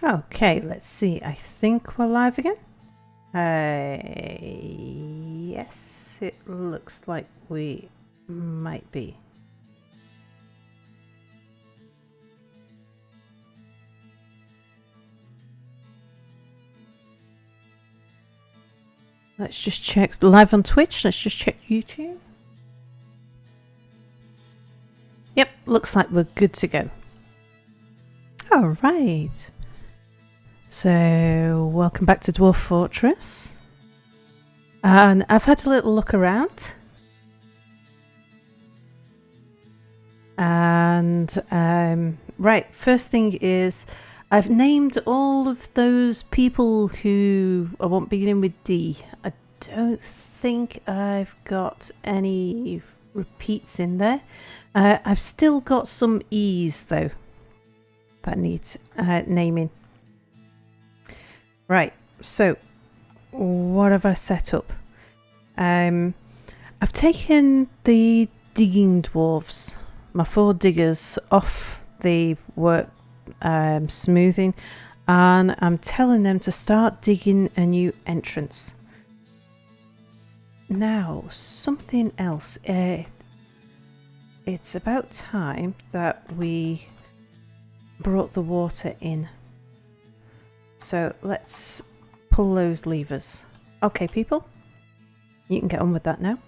Okay, let's see. I think we're live again. Yes, it looks like we might be. Let's just check live on Twitch. Let's just check YouTube. Yep, looks like we're good to go. All right. So, welcome back to Dwarf Fortress. And I've had a little look around. And, right, first thing is, I've named all of those people who I won't begin with D. I don't think I've got any repeats in there. I've still got some E's though that needs naming. Right, so what have I set up? I've taken the digging dwarves, my 4 diggers, off the work smoothing, and I'm telling them to start digging a new entrance. Now, something else. It's about time that we brought the water in. So let's pull those levers. Okay, people, you can get on with that now.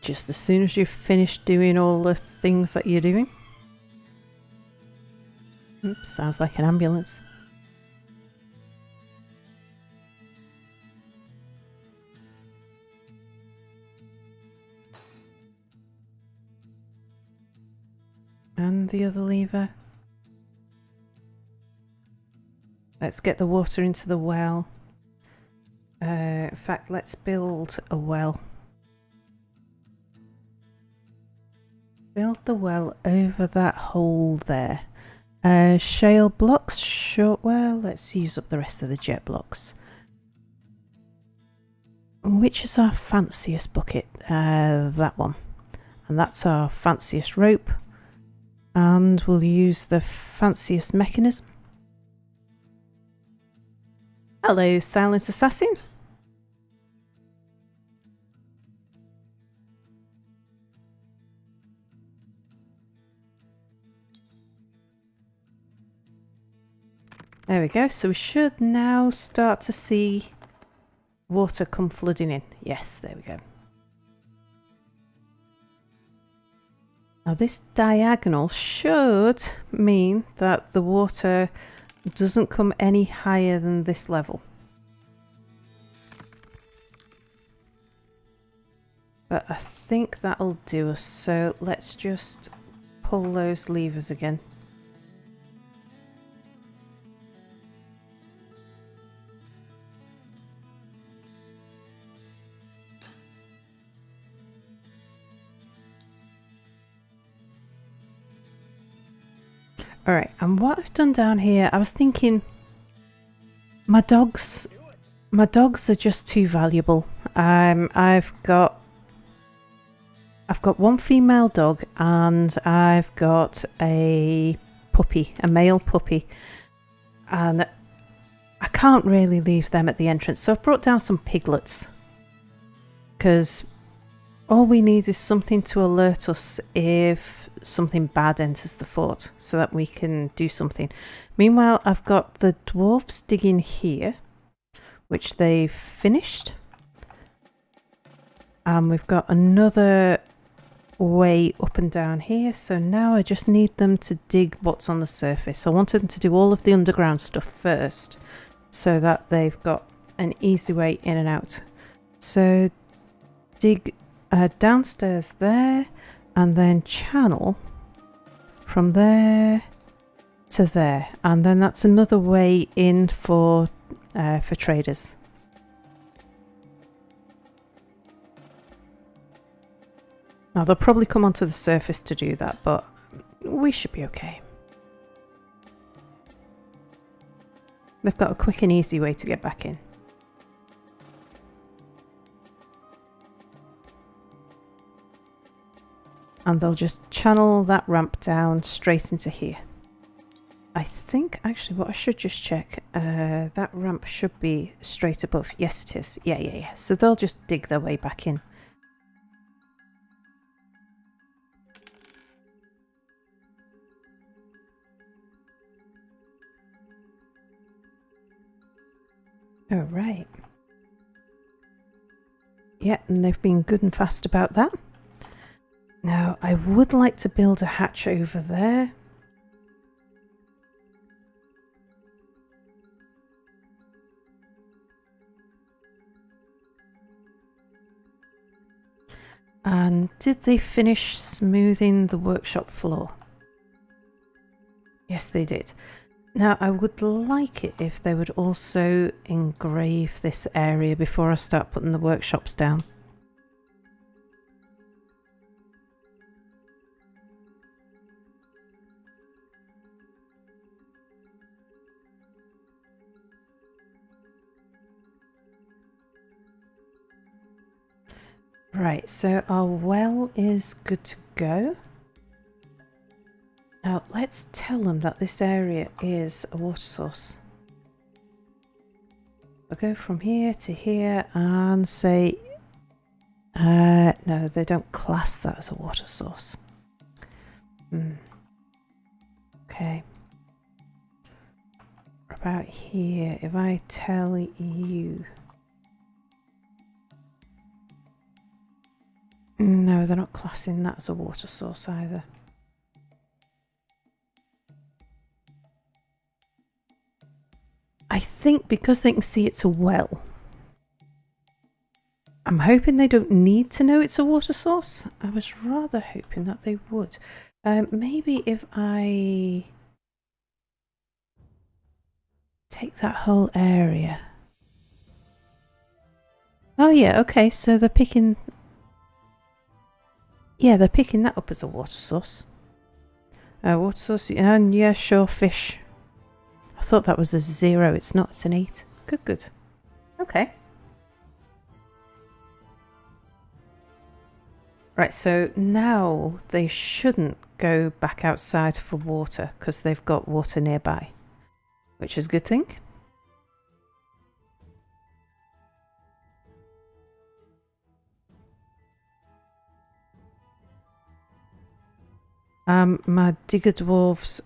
Just as soon as you've finished doing all the things that you're doing. Oops, sounds like an ambulance. And the other lever. Let's get the water into the well. In fact, let's build a well. Build the well over that hole there. Shale blocks, sure. Well, let's use up the rest of the jet blocks. Which is our fanciest bucket? That one. And that's our fanciest rope. And we'll use the fanciest mechanism. Hello, Silent Assassin. There we go. So we should now start to see water come flooding in. Yes, there we go. Now this diagonal should mean that the water doesn't come any higher than this level. But I think that'll do us. So let's just pull those levers again. Alright, and what I've done down here, I was thinking my dogs are just too valuable. I've got one female dog and I've got a puppy, a male puppy, and I can't really leave them at the entrance. So I've brought down some piglets because all we need is something to alert us if something bad enters the fort so that we can do something. Meanwhile, I've got the dwarves digging here, which they've finished. And we've got another way up and down here. So now I just need them to dig what's on the surface. I wanted them to do all of the underground stuff first so that they've got an easy way in and out. So dig downstairs there, and then channel from there to there, and then that's another way in for for traders. Now they'll probably come onto the surface to do that, but we should be okay. They've got a quick and easy way to get back in. And they'll just channel that ramp down straight into here. I think, actually, what I should just check, that ramp should be straight above. Yes, it is. Yeah. So they'll just dig their way back in. All right. Yeah, and they've been good and fast about that. Now, I would like to build a hatch over there. And did they finish smoothing the workshop floor? Yes, they did. Now, I would like it if they would also engrave this area before I start putting the workshops down. Right, so our well is good to go. Now, let's tell them that this area is a water source. I'll go from here to here and say, no, they don't class that as a water source. Okay. What about here? If I tell you... No, they're not classing that as a water source either. I think because they can see it's a well, I'm hoping they don't need to know it's a water source. I was rather hoping that they would. Maybe if I take that whole area. Oh yeah, okay, so they're picking... Yeah, they're picking that up as a water source. Water source, and yeah, sure, fish. I thought that was a 0. It's not, it's an 8. Good. Okay. Right, so now they shouldn't go back outside for water because they've got water nearby, which is a good thing. My digger dwarves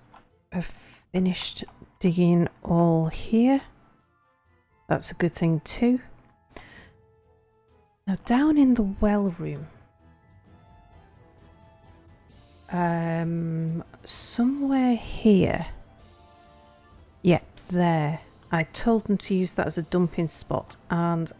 have finished digging all here. That's a good thing too. Now down in the well room, somewhere here. Yep, there. I told them to use that as a dumping spot, and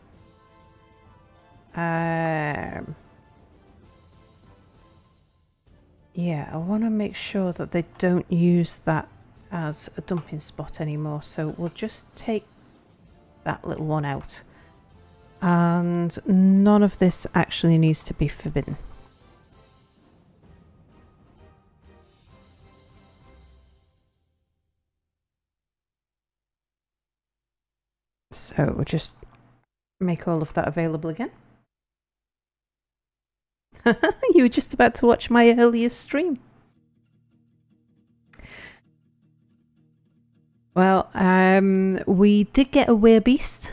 yeah, I want to make sure that they don't use that as a dumping spot anymore, so we'll just take that little one out, and none of this actually needs to be forbidden. So we'll just make all of that available again. You were just about to watch my earliest stream. Well, we did get a werebeast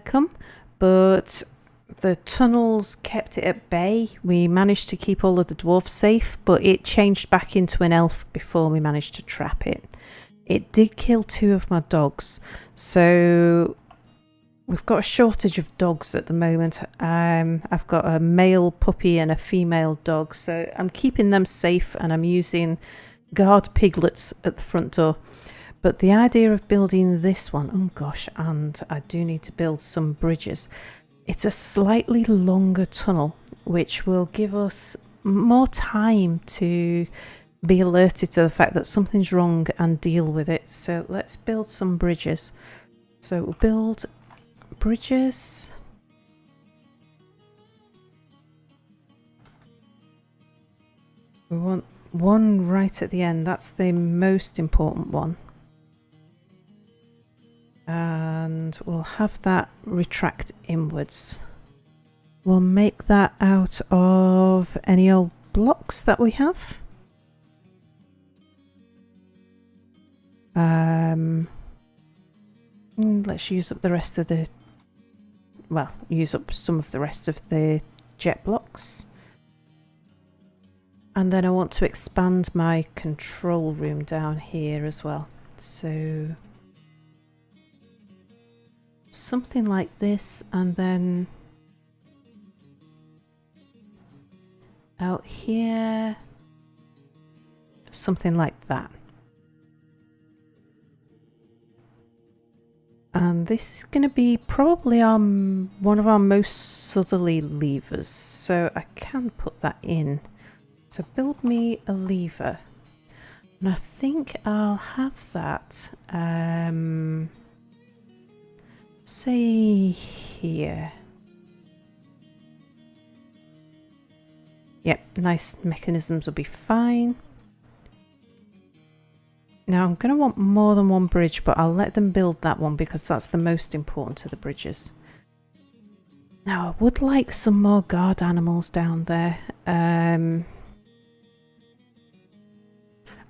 come, but the tunnels kept it at bay. We managed to keep all of the dwarves safe, but it changed back into an elf before we managed to trap it. It did kill 2 of my dogs, so we've got a shortage of dogs at the moment. I've got a male puppy and a female dog, so I'm keeping them safe, and I'm using guard piglets at the front door. But the idea of building this one, oh gosh, and I do need to build some bridges. It's a slightly longer tunnel, which will give us more time to be alerted to the fact that something's wrong and deal with it. So let's build some bridges So we'll build bridges. We want one right at the end. That's the most important one. And we'll have that retract inwards. We'll make that out of any old blocks that we have. Let's use up the rest of the... Well, use up some of the rest of the jet blocks. And then I want to expand my control room down here as well. So something like this, and then out here, something like that. And this is going to be probably one of our most southerly levers, so I can put that in. So build me a lever, and I think I'll have that, say here. Yep, nice mechanisms will be fine. Now I'm going to want more than one bridge, but I'll let them build that one because that's the most important of the bridges. Now I would like some more guard animals down there. I'm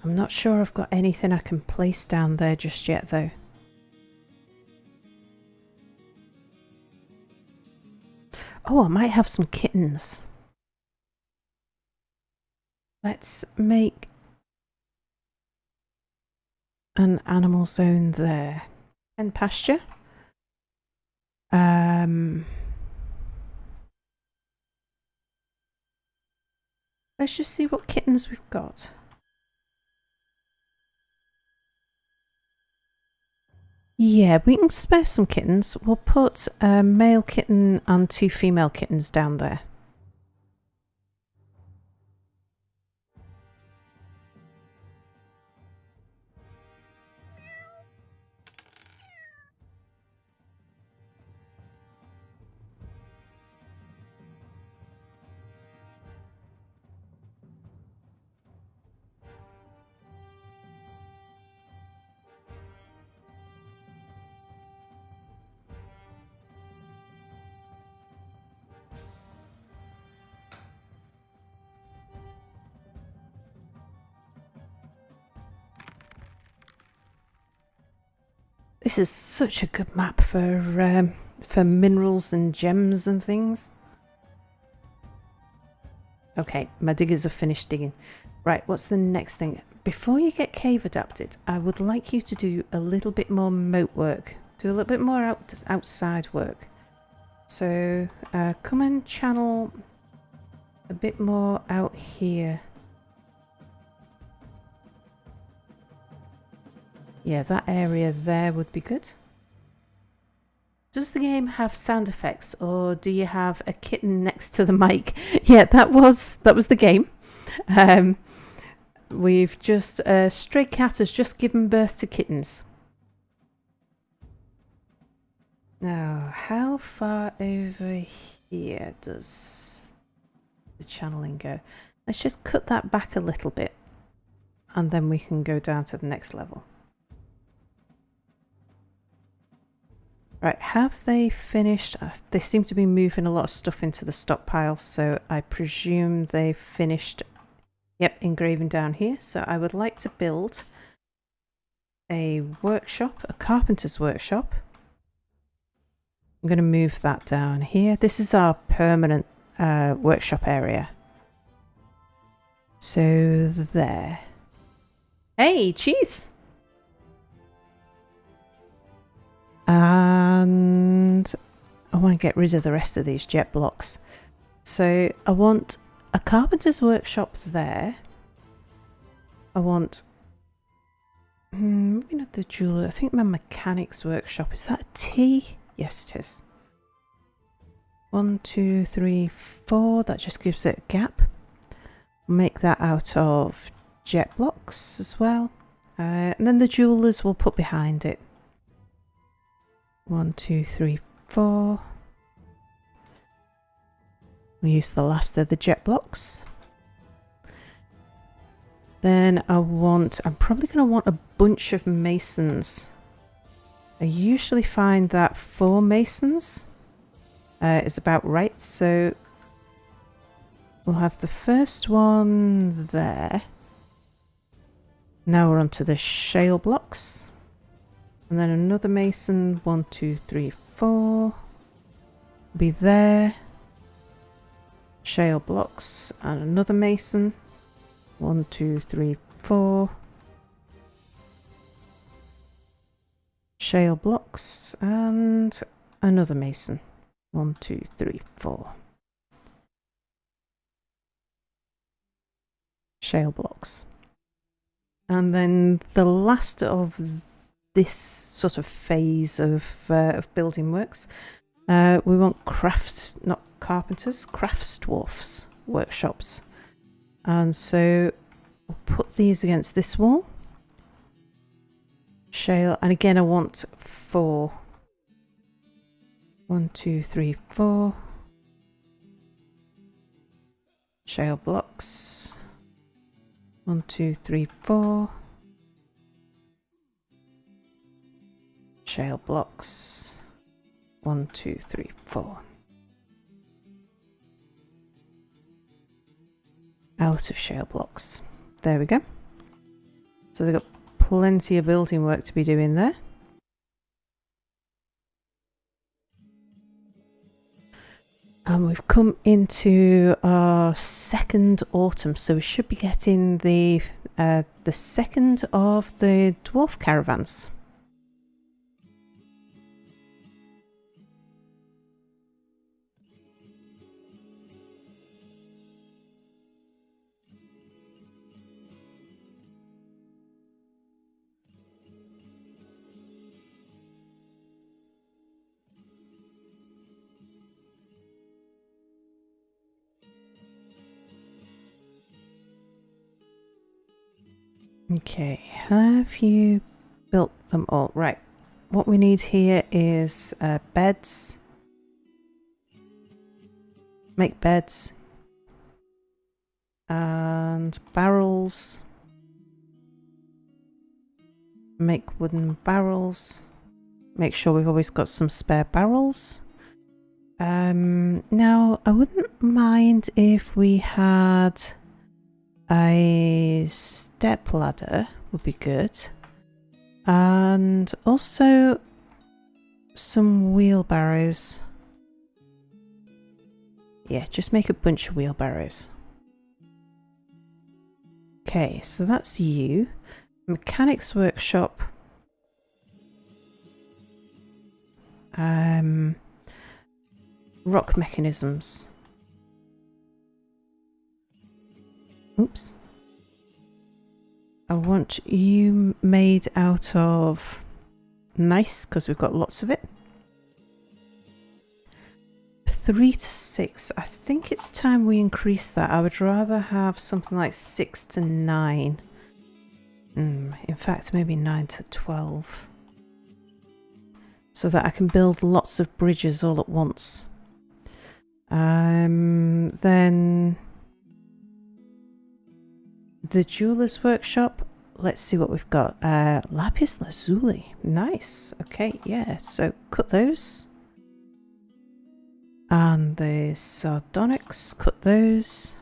not sure I've got anything I can place down there just yet though. Oh, I might have some kittens. Let's make an animal zone there. And pasture. Let's just see what kittens we've got. Yeah, we can spare some kittens. We'll put a male kitten and 2 female kittens down there. This is such a good map for minerals and gems and things. Okay, my diggers have finished digging. Right, what's the next thing? Before you get cave adapted, I would like you to do a little bit more moat work. Do a little bit more outside work. So come and channel a bit more out here. Yeah, that area there would be good. Does the game have sound effects, or do you have a kitten next to the mic? Yeah, that was the game. We've just stray cat has just given birth to kittens. Now, how far over here does the channeling go? Let's just cut that back a little bit, and then we can go down to the next level. Right, have they finished? They seem to be moving a lot of stuff into the stockpile, so I presume they've finished, yep, engraving down here. So I would like to build a workshop, a carpenter's workshop. I'm going to move that down here. This is our permanent workshop area. So there. Hey, cheese! And I want to get rid of the rest of these jet blocks. So I want a carpenter's workshop there. I want maybe not the jeweler. I think my mechanic's workshop. Is that a T? Yes, it is. 1, 2, 3, 4. That just gives it a gap. Make that out of jet blocks as well. And then the jewelers we'll put behind it. 1, 2, 3, 4. We use the last of the jet blocks. Then I'm probably going to want a bunch of masons. I usually find that 4 masons is about right. So we'll have the first one there. Now we're onto the shale blocks. And then another mason, 1, 2, 3, 4. Be there. Shale blocks and another mason. 1, 2, 3, 4. Shale blocks and another mason. 1, 2, 3, 4. Shale blocks. And then the last of this sort of phase of building works, we want crafts dwarfs workshops. And so we'll put these against this wall. Shale, and again I want 4. 1, 2, 3, 4. Shale blocks. 1, 2, 3, 4. Shale blocks. 1, 2, 3, 4. Out of shale blocks. There we go. So they've got plenty of building work to be doing there. And we've come into our second autumn, so we should be getting the second of the dwarf caravans. Okay, have you built them all? Right, what we need here is beds. Make beds. And barrels. Make wooden barrels. Make sure we've always got some spare barrels. Now, I wouldn't mind if we had a step ladder, would be good. And also some wheelbarrows. Yeah, just make a bunch of wheelbarrows. Okay, so that's you. Mechanics workshop. Rock mechanisms. Oops. I want you made out of nice, because we've got lots of it. 3 to 6. I think it's time we increase that. I would rather have something like 6 to 9. In fact, maybe 9 to 12. So that I can build lots of bridges all at once. Then the jeweler's workshop. Let's see what we've got. Lapis lazuli. Nice. Okay, yeah. So cut those. And the sardonyx. Cut those.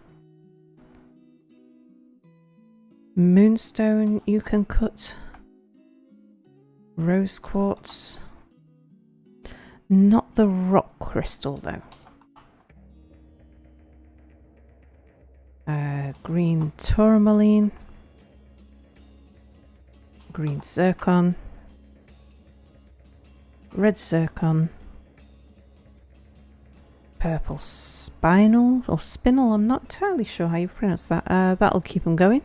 Moonstone you can cut. Rose quartz. Not the rock crystal though. Green tourmaline. Green zircon. Red zircon. Purple spinel or spinel, I'm not entirely sure how you pronounce that. That'll keep them going.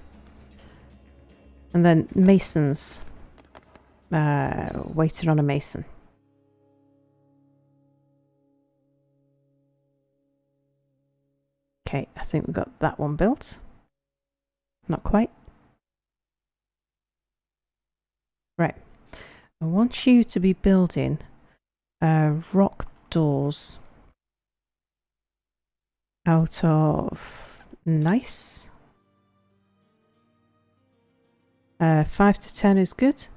And then masons. Waiting on a mason. Okay, I think we've got that one built. Not quite. Right. I want you to be building rock doors out of nice. 5 to 10 is good.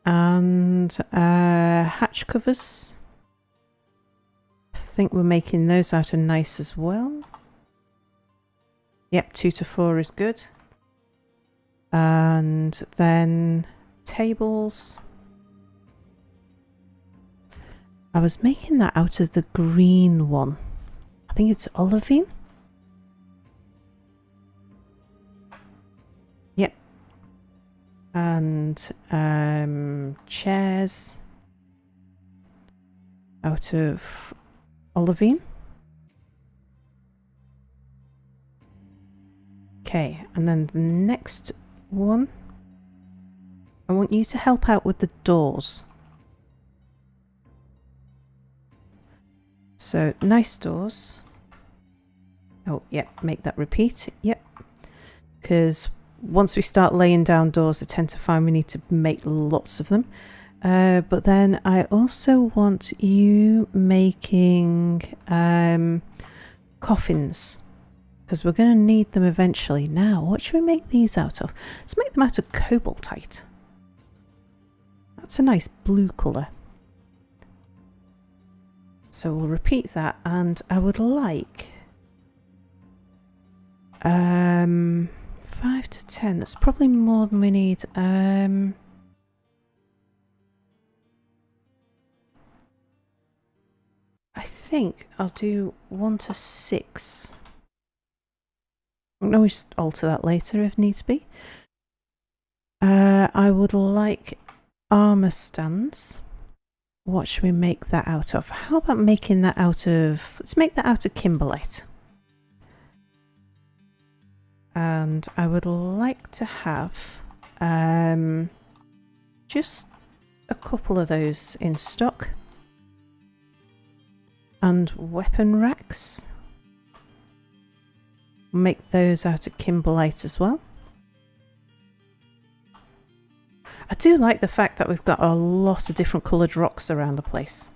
And hatch covers. I think we're making those out of nice as well. Yep, 2 to 4 is good. And then tables. I was making that out of the green one. I think it's olivine. Yep. And chairs out of olivine. Okay, and then the next one, I want you to help out with the doors. So nice doors. Oh, yep, make that repeat. Yep. Because once we start laying down doors, I tend to find we need to make lots of them. But then I also want you making coffins, because we're going to need them eventually. Now, what should we make these out of? Let's make them out of cobaltite. That's a nice blue colour. So we'll repeat that, and I would like 5 to 10. That's probably more than we need. I think I'll do 1 to 6. I can always alter that later if needs be. I would like armour stands. What should we make that out of? How about making that out of... Let's make that out of kimberlite. And I would like to have just a couple of those in stock. And weapon racks. Make those out of kimberlite as well. I do like the fact that we've got a lot of different coloured rocks around the place.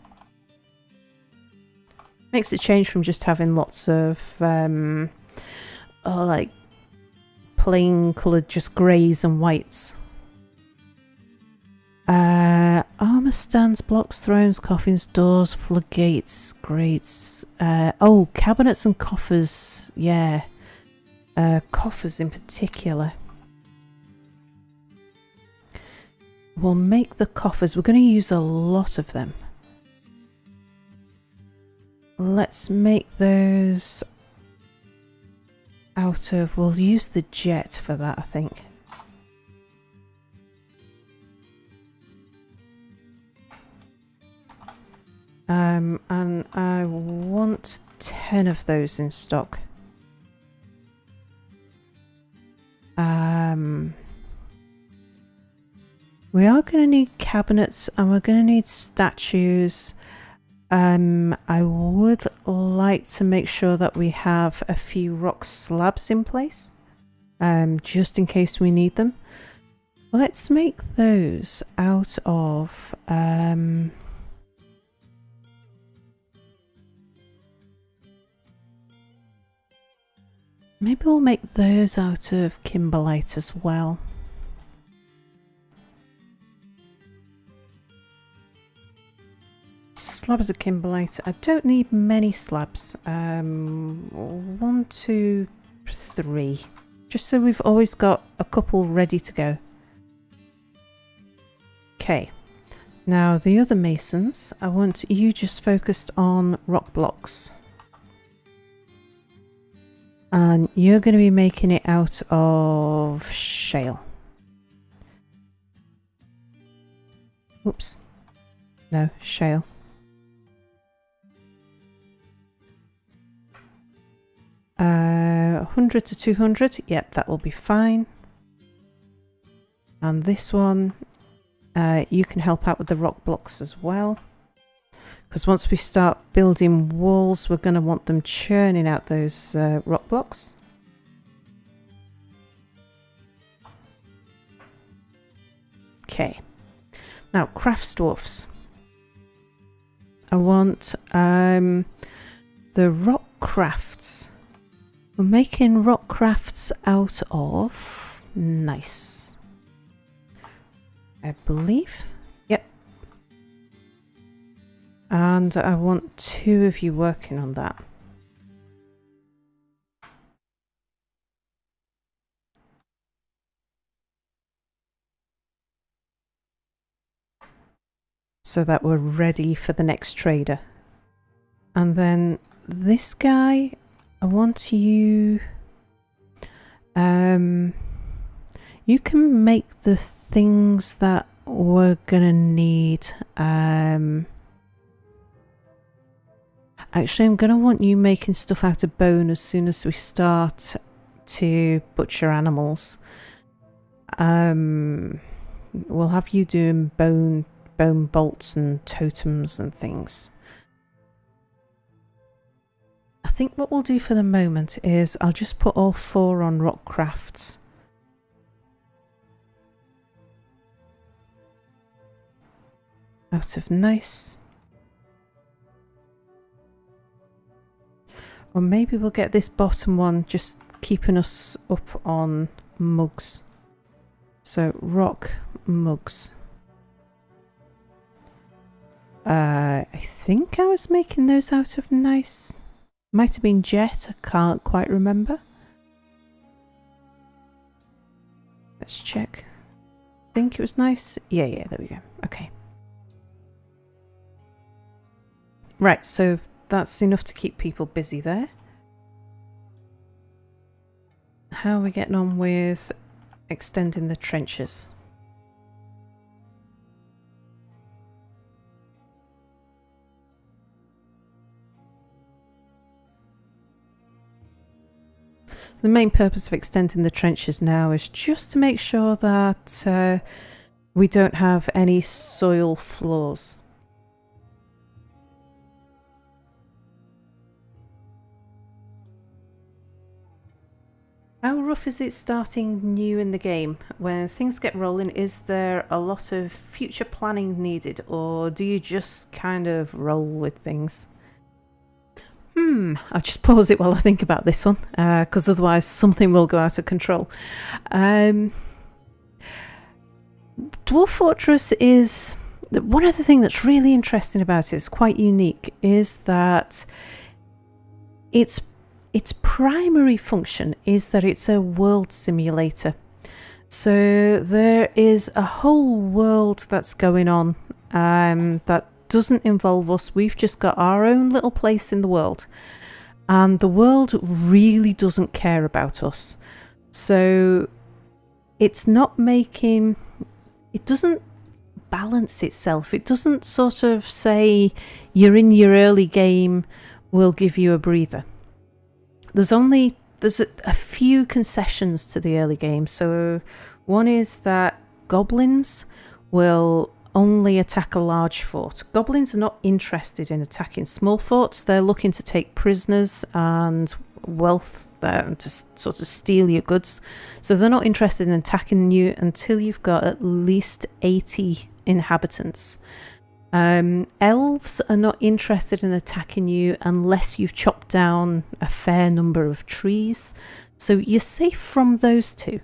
Makes it change from just having lots of like plain coloured just greys and whites. Armour stands, blocks, thrones, coffins, doors, floodgates, grates. Oh, cabinets and coffers. Yeah. Coffers in particular. We'll make the coffers. We're going to use a lot of them. Let's make those out of... We'll use the jet for that, I think. And I want 10 of those in stock. We are going to need cabinets and we're going to need statues. I would like to make sure that we have a few rock slabs in place, just in case we need them. Let's make those out of... maybe we'll make those out of kimberlite as well. Slabs of kimberlite. I don't need many slabs. 1, 2, 3. Just so we've always got a couple ready to go. Okay. Now the other masons, I want you just focused on rock blocks. And you're going to be making it out of shale. Oops. No, shale. Uh, 100 to 200. Yep, that will be fine. And this one, you can help out with the rock blocks as well. Because once we start building walls, we're going to want them churning out those rock blocks. Okay. Now, crafts dwarfs. I want the rock crafts. We're making rock crafts out of nice, I believe. Yep. And I want 2 of you working on that. So that we're ready for the next trader. And then this guy, I want you... you can make the things that we're gonna need. Actually, I'm gonna want you making stuff out of bone as soon as we start to butcher animals. We'll have you doing bone bolts and totems and things. I think what we'll do for the moment is I'll just put all 4 on rock crafts. Out of nice. Or maybe we'll get this bottom one just keeping us up on mugs. So rock mugs. I think I was making those out of nice. Might have been jet, I can't quite remember. Let's check. I think it was nice. Yeah, there we go. Okay. Right, so that's enough to keep people busy there. How are we getting on with extending the trenches? The main purpose of extending the trenches now is just to make sure that we don't have any soil flaws. How rough is it starting new in the game? When things get rolling, is there a lot of future planning needed, or do you just kind of roll with things? I'll just pause it while I think about this one, because otherwise something will go out of control. Dwarf Fortress is... One of the things that's really interesting about it, is quite unique, is that its primary function is that it's a world simulator. So there is a whole world that's going on that doesn't involve us. We've just got our own little place in the world, and the world really doesn't care about us. So it's not making... It doesn't balance itself. It doesn't sort of say, you're in your early game, we'll give you a breather. There's a few concessions to the early game. So one is that goblins will only attack a large fort. Goblins are not interested in attacking small forts. They're looking to take prisoners and wealth and to sort of steal your goods. So they're not interested in attacking you until you've got at least 80 inhabitants. Elves are not interested in attacking you unless you've chopped down a fair number of trees. So you're safe from those two.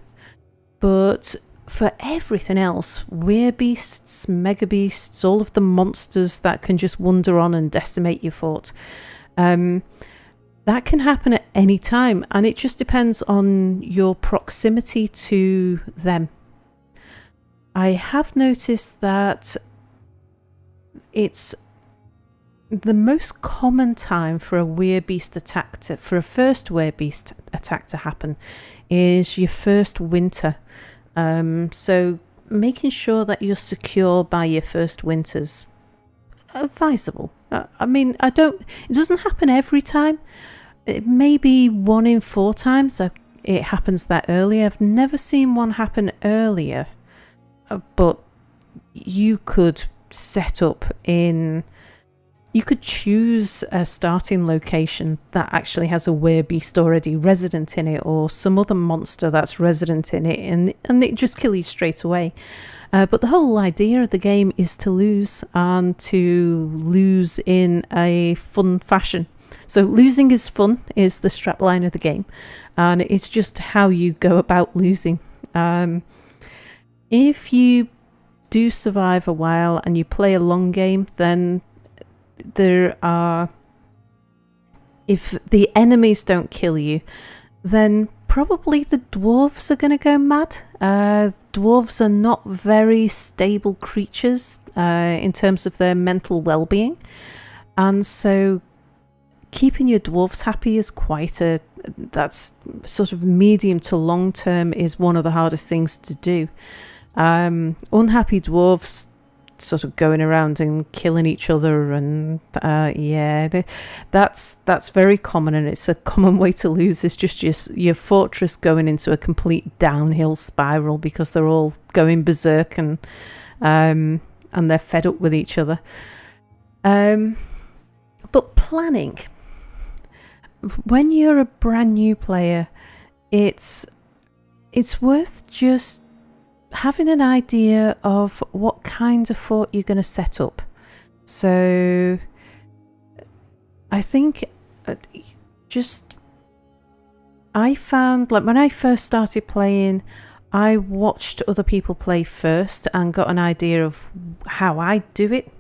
But for everything else, werebeasts, mega beasts, all of the monsters that can just wander on and decimate your fort, that can happen at any time, and it just depends on your proximity to them. I have noticed that it's the most common time for a werebeast attack for a first werebeast attack to happen is your first winter. So making sure that you're secure by your first winter's advisable. It doesn't happen every time. It may be 1 in 4 times it happens that early. I've never seen one happen earlier, but you could set up in you could choose a starting location that actually has a werebeast already resident in it, or some other monster that's resident in it, and it just kill you straight away. But the whole idea of the game is to lose, and to lose in a fun fashion. So losing is fun is the strapline of the game, and it's just how you go about losing. If you do survive a while and you play a long game, then if the enemies don't kill you, then probably the dwarves are going to go mad. Dwarves are not very stable creatures in terms of their mental well-being, and so keeping your dwarves happy is that's sort of medium to long term is one of the hardest things to do. Unhappy dwarves sort of going around and killing each other, and that's very common, and it's a common way to lose. It's just your fortress going into a complete downhill spiral because they're all going berserk, and they're fed up with each other. But planning, when you're a brand new player, it's worth just having an idea of what kind of fort you're going to set up. So I think I found, like, when I first started playing, I watched other people play first and got an idea of how I do it.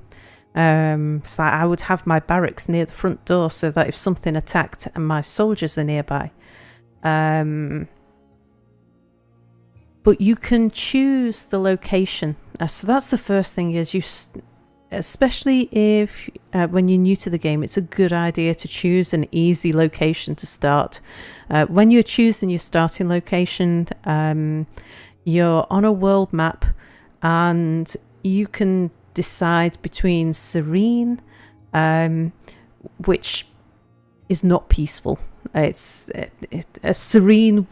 So I would have my barracks near the front door so that if something attacked and my soldiers are nearby. But you can choose the location. So that's the first thing, is especially if when you're new to the game, it's a good idea to choose an easy location to start. When you're choosing your starting location, you're on a world map, and you can decide between serene, which is not peaceful. It's a serene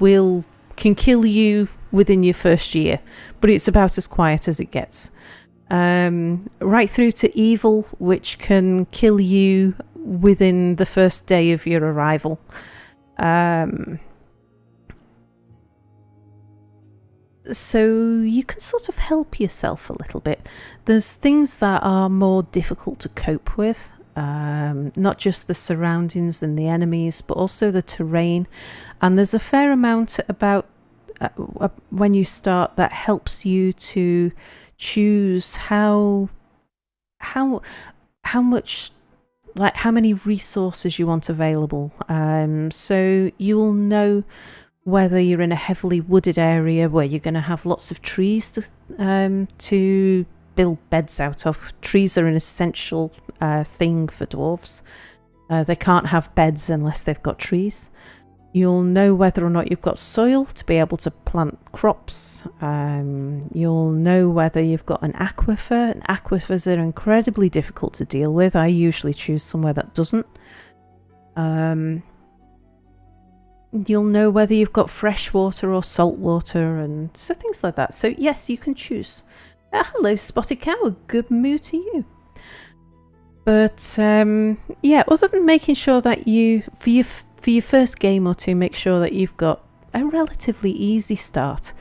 can kill you within your first year, but it's about as quiet as it gets. Right through to evil, which can kill you within the first day of your arrival. So you can sort of help yourself a little bit. There's things that are more difficult to cope with, not just the surroundings and the enemies, but also the terrain. And there's a fair amount about when you start that helps you to choose how much, like how many resources you want available. So you will know whether you're in a heavily wooded area where you're going to have lots of trees to build beds out of. Trees are an essential thing for dwarves. They can't have beds unless they've got trees. You'll know whether or not you've got soil to be able to plant crops. You'll know whether you've got an aquifer. And aquifers are incredibly difficult to deal with. I usually choose somewhere that doesn't. You'll know whether you've got fresh water or salt water, and so things like that. So yes, you can choose. Hello, Spotted Cow. Good mood to you. But other than making sure that you, for your first game or two, make sure that you've got a relatively easy start.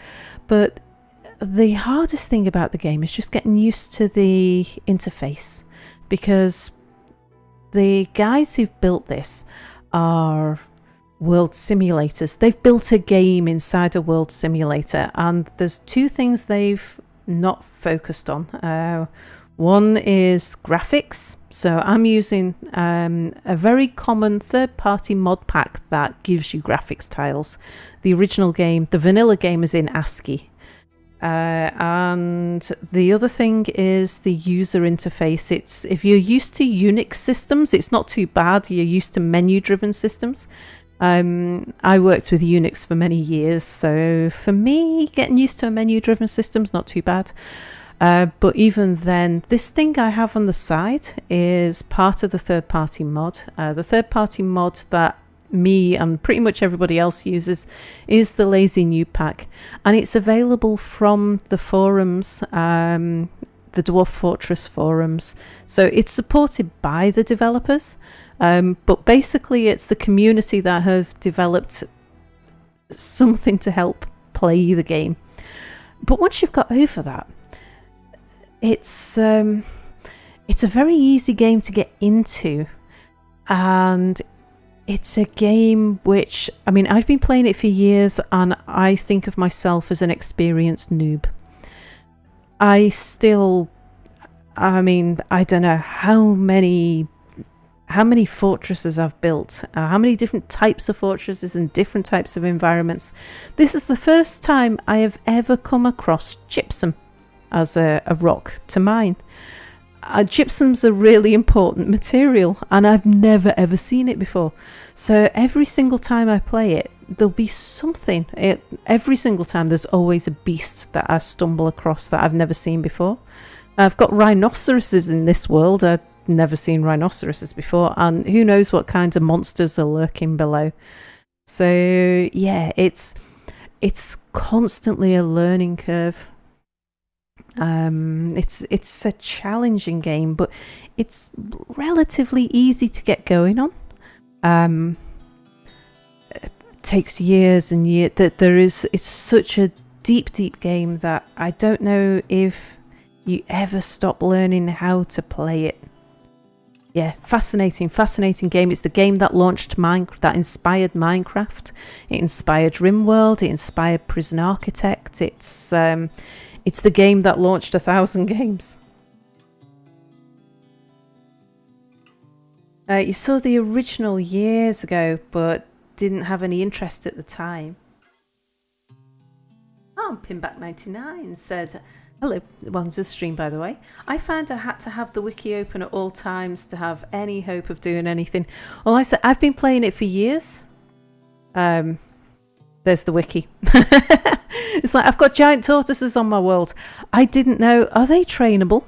But the hardest thing about the game is just getting used to the interface, because the guys who've built this are world simulators. They've built a game inside a world simulator, and there's two things they've not focused on. One is graphics. So I'm using a very common third-party mod pack that gives you graphics tiles. The original game, the vanilla game, is in ASCII. And the other thing is the user interface. It's, if you're used to Unix systems, it's not too bad. You're used to menu-driven systems. I worked with Unix for many years, so for me, getting used to a menu-driven system is not too bad. But even then, this thing I have on the side is part of the third-party mod. The third-party mod that me and pretty much everybody else uses is the Lazy New Pack, and it's available from the forums. the Dwarf Fortress forums. So it's supported by the developers, but basically it's the community that have developed something to help play the game. But once you've got over that, it's a very easy game to get into, and it's a game which, I mean, I've been playing it for years, and I think of myself as an experienced noob. I don't know how many fortresses I've built, how many different types of fortresses and different types of environments. This is the first time I have ever come across gypsum as a rock to mine. Gypsum's a really important material, and I've never ever seen it before. So every single time I play it, there'll be something. Every single time there's always a beast that I stumble across that I've never seen before. I've got rhinoceroses in this world. I've never seen rhinoceroses before, and who knows what kinds of monsters are lurking below. So yeah, it's constantly a learning curve. It's a challenging game, but it's relatively easy to get going on. It takes years and years. It's such a deep game that I don't know if you ever stop learning how to play it. Yeah, fascinating game. It's the game that launched that inspired Minecraft. It inspired RimWorld. It inspired Prison Architect. It's the game that launched 1,000 games. You saw the original years ago, but didn't have any interest at the time. Oh, Pinback99 said, hello, welcome to the stream, by the way. I found I had to have the wiki open at all times to have any hope of doing anything. Well, I said, I've been playing it for years. There's the wiki. It's like, I've got giant tortoises on my world. I didn't know. Are they trainable?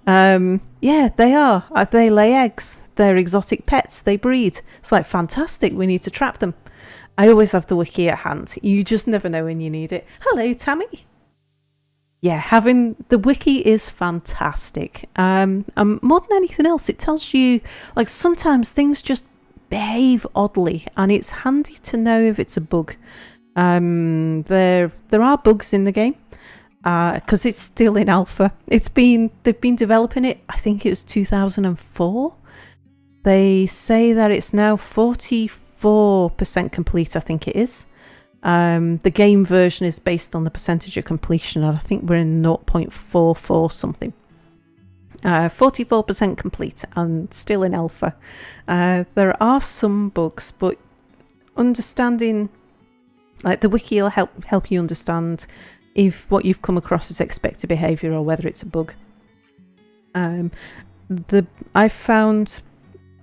Yeah, they are. They lay eggs. They're exotic pets. They breed. It's like, fantastic. We need to trap them. I always have the wiki at hand. You just never know when you need it. Hello, Tammy. Yeah, having the wiki is fantastic. More than anything else, it tells you, like, sometimes things just behave oddly, and it's handy to know if it's a bug. There are bugs in the game because it's still in alpha. They've been developing it. I think it was 2004. They say that it's now 44% complete. I think it is. The game version is based on the percentage of completion, and I think we're in 0.44 something. 44% complete and still in alpha. There are some bugs, but understanding, like, the wiki will help you understand if what you've come across is expected behaviour or whether it's a bug. I found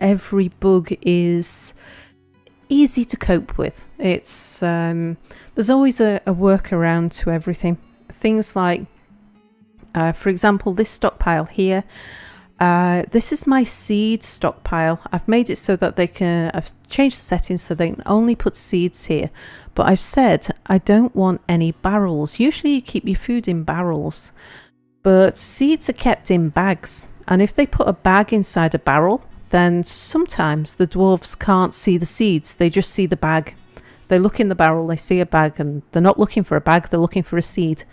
every bug is easy to cope with. It's there's always a workaround to everything. Things like, for example, this stockpile here. This is my seed stockpile. I've made it so that I've changed the settings so they can only put seeds here. But I've said I don't want any barrels. Usually you keep your food in barrels, but seeds are kept in bags. And if they put a bag inside a barrel, then sometimes the dwarves can't see the seeds. They just see the bag. They look in the barrel, they see a bag, and they're not looking for a bag, they're looking for a seed.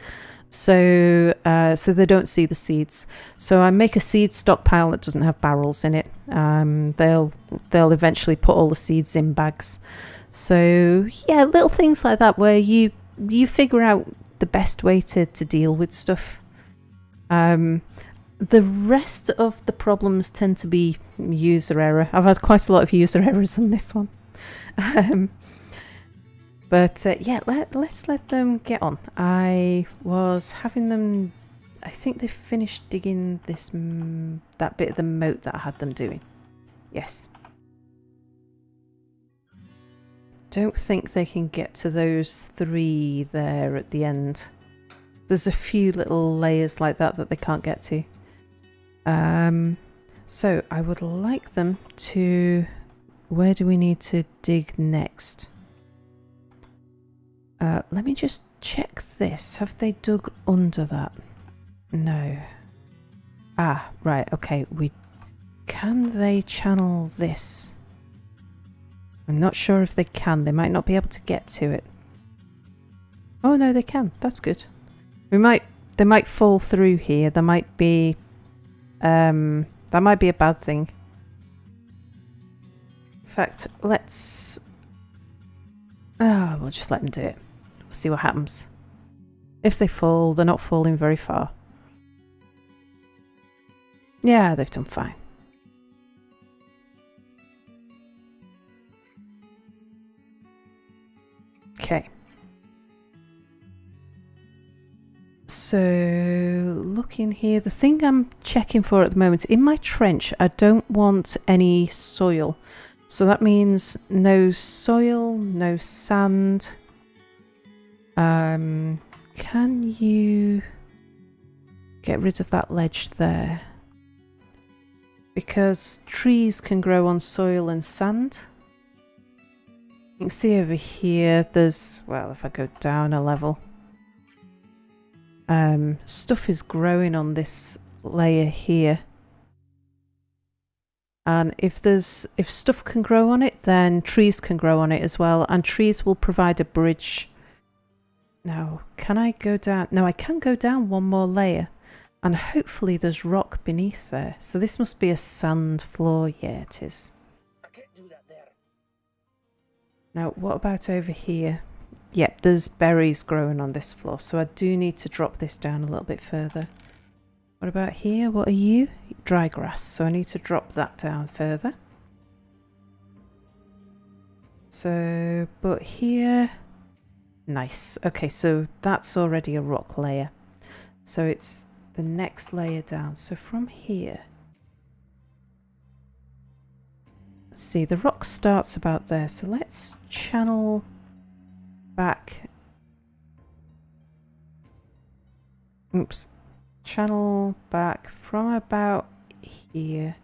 So they don't see the seeds. So I make a seed stockpile that doesn't have barrels in it. They'll eventually put all the seeds in bags. So yeah, little things like that where you figure out the best way to deal with stuff. The rest of the problems tend to be user error. I've had quite a lot of user errors on this one. But yeah, let's let them get on. I was having them, I think they finished digging that bit of the moat that I had them doing. Yes. Don't think they can get to those 3 there at the end. There's a few little layers like that they can't get to. So I would like them to... Where do we need to dig next? Let me just check this. Have they dug under that? No. Ah, right, okay. Can they channel this? I'm not sure if they can. They might not be able to get to it. Oh no, they can. That's good. They might fall through here. There might be that might be a bad thing. In fact, let's we'll just let them do it. We'll see what happens. If they fall, they're not falling very far. Yeah, they've done fine. Okay. So, looking here, the thing I'm checking for at the moment, in my trench, I don't want any soil. So that means no soil, no sand. Can you get rid of that ledge there? Because trees can grow on soil and sand. You can see over here, there's, well, if I go down a level, stuff is growing on this layer here. And if stuff can grow on it, then trees can grow on it as well. And trees will provide a bridge. Now, can I go down? No, I can go down one more layer. And hopefully there's rock beneath there. So this must be a sand floor. Yeah, it is. I can't do that there. Now, what about over here? Yep, there's berries growing on this floor. So I do need to drop this down a little bit further. What about here? What are you? Dry grass. So I need to drop that down further. So, but here... Nice. Okay, so that's already a rock layer. So it's the next layer down. So from here... Let's see, the rock starts about there. So let's channel back. Oops. Channel back from about here.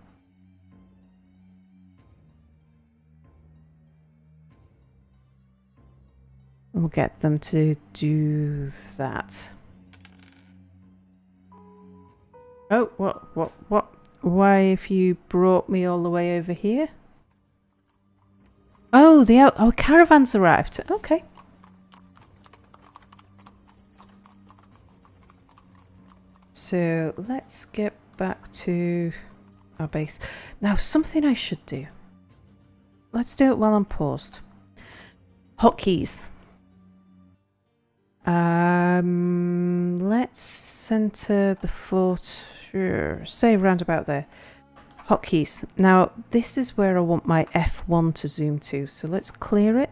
We'll get them to do that. Oh, what? Why have you brought me all the way over here? Oh, the caravan's arrived. Okay. So let's get back to our base. Now, something I should do. Let's do it while I'm paused. Hotkeys. Let's center the fort, say around about there. Hotkeys. Now, this is where I want my F1 to zoom to. So let's clear it.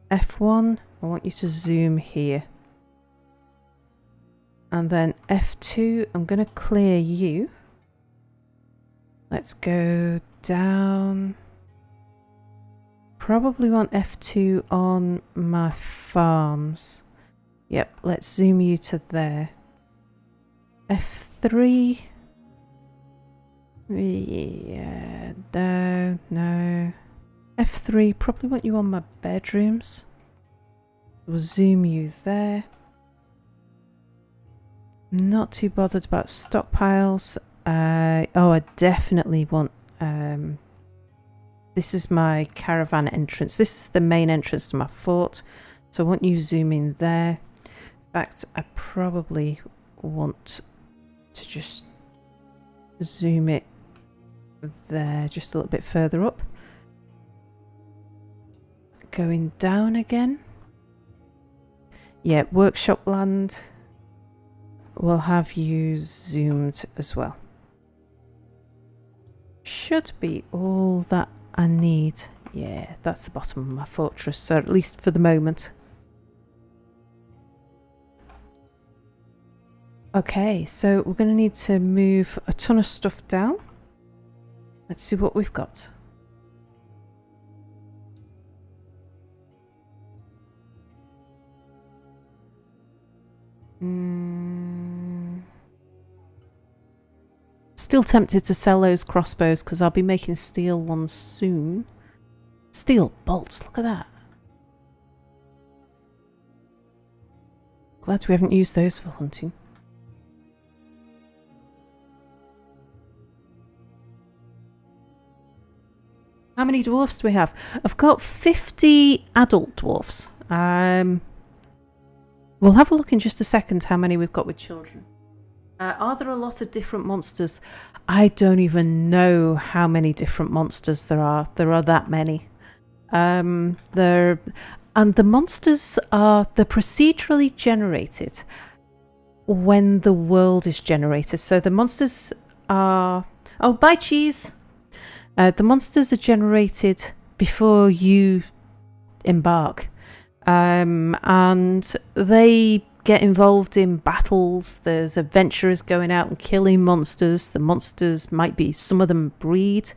F1, I want you to zoom here. And then F2, I'm going to clear you. Let's go down. Probably want F2 on my farms. Yep, let's zoom you to there. F3. Yeah, no. F3, probably want you on my bedrooms. We'll zoom you there. Not too bothered about stockpiles. Oh, I definitely want... this is my caravan entrance. This is the main entrance to my fort. So I want you zooming there. In fact, I probably want to just zoom it there, just a little bit further up. Going down again. Yeah, workshop land. We'll have you zoomed as well. Should be all that I need. Yeah, that's the bottom of my fortress, so at least for the moment. Okay, so we're going to need to move a ton of stuff down. Let's see what we've got. Still tempted to sell those crossbows because I'll be making steel ones soon. Steel bolts, look at that. Glad we haven't used those for hunting. How many dwarfs do we have? I've got 50 adult dwarfs. We'll have a look in just a second how many we've got with children. Are there a lot of different monsters? I don't even know how many different monsters there are. There are that many. And the monsters they're procedurally generated when the world is generated. So the monsters are... Oh, bye cheese! The monsters are generated before you embark. And they get involved in battles. There's adventurers going out and killing monsters. The monsters might be, some of them breed.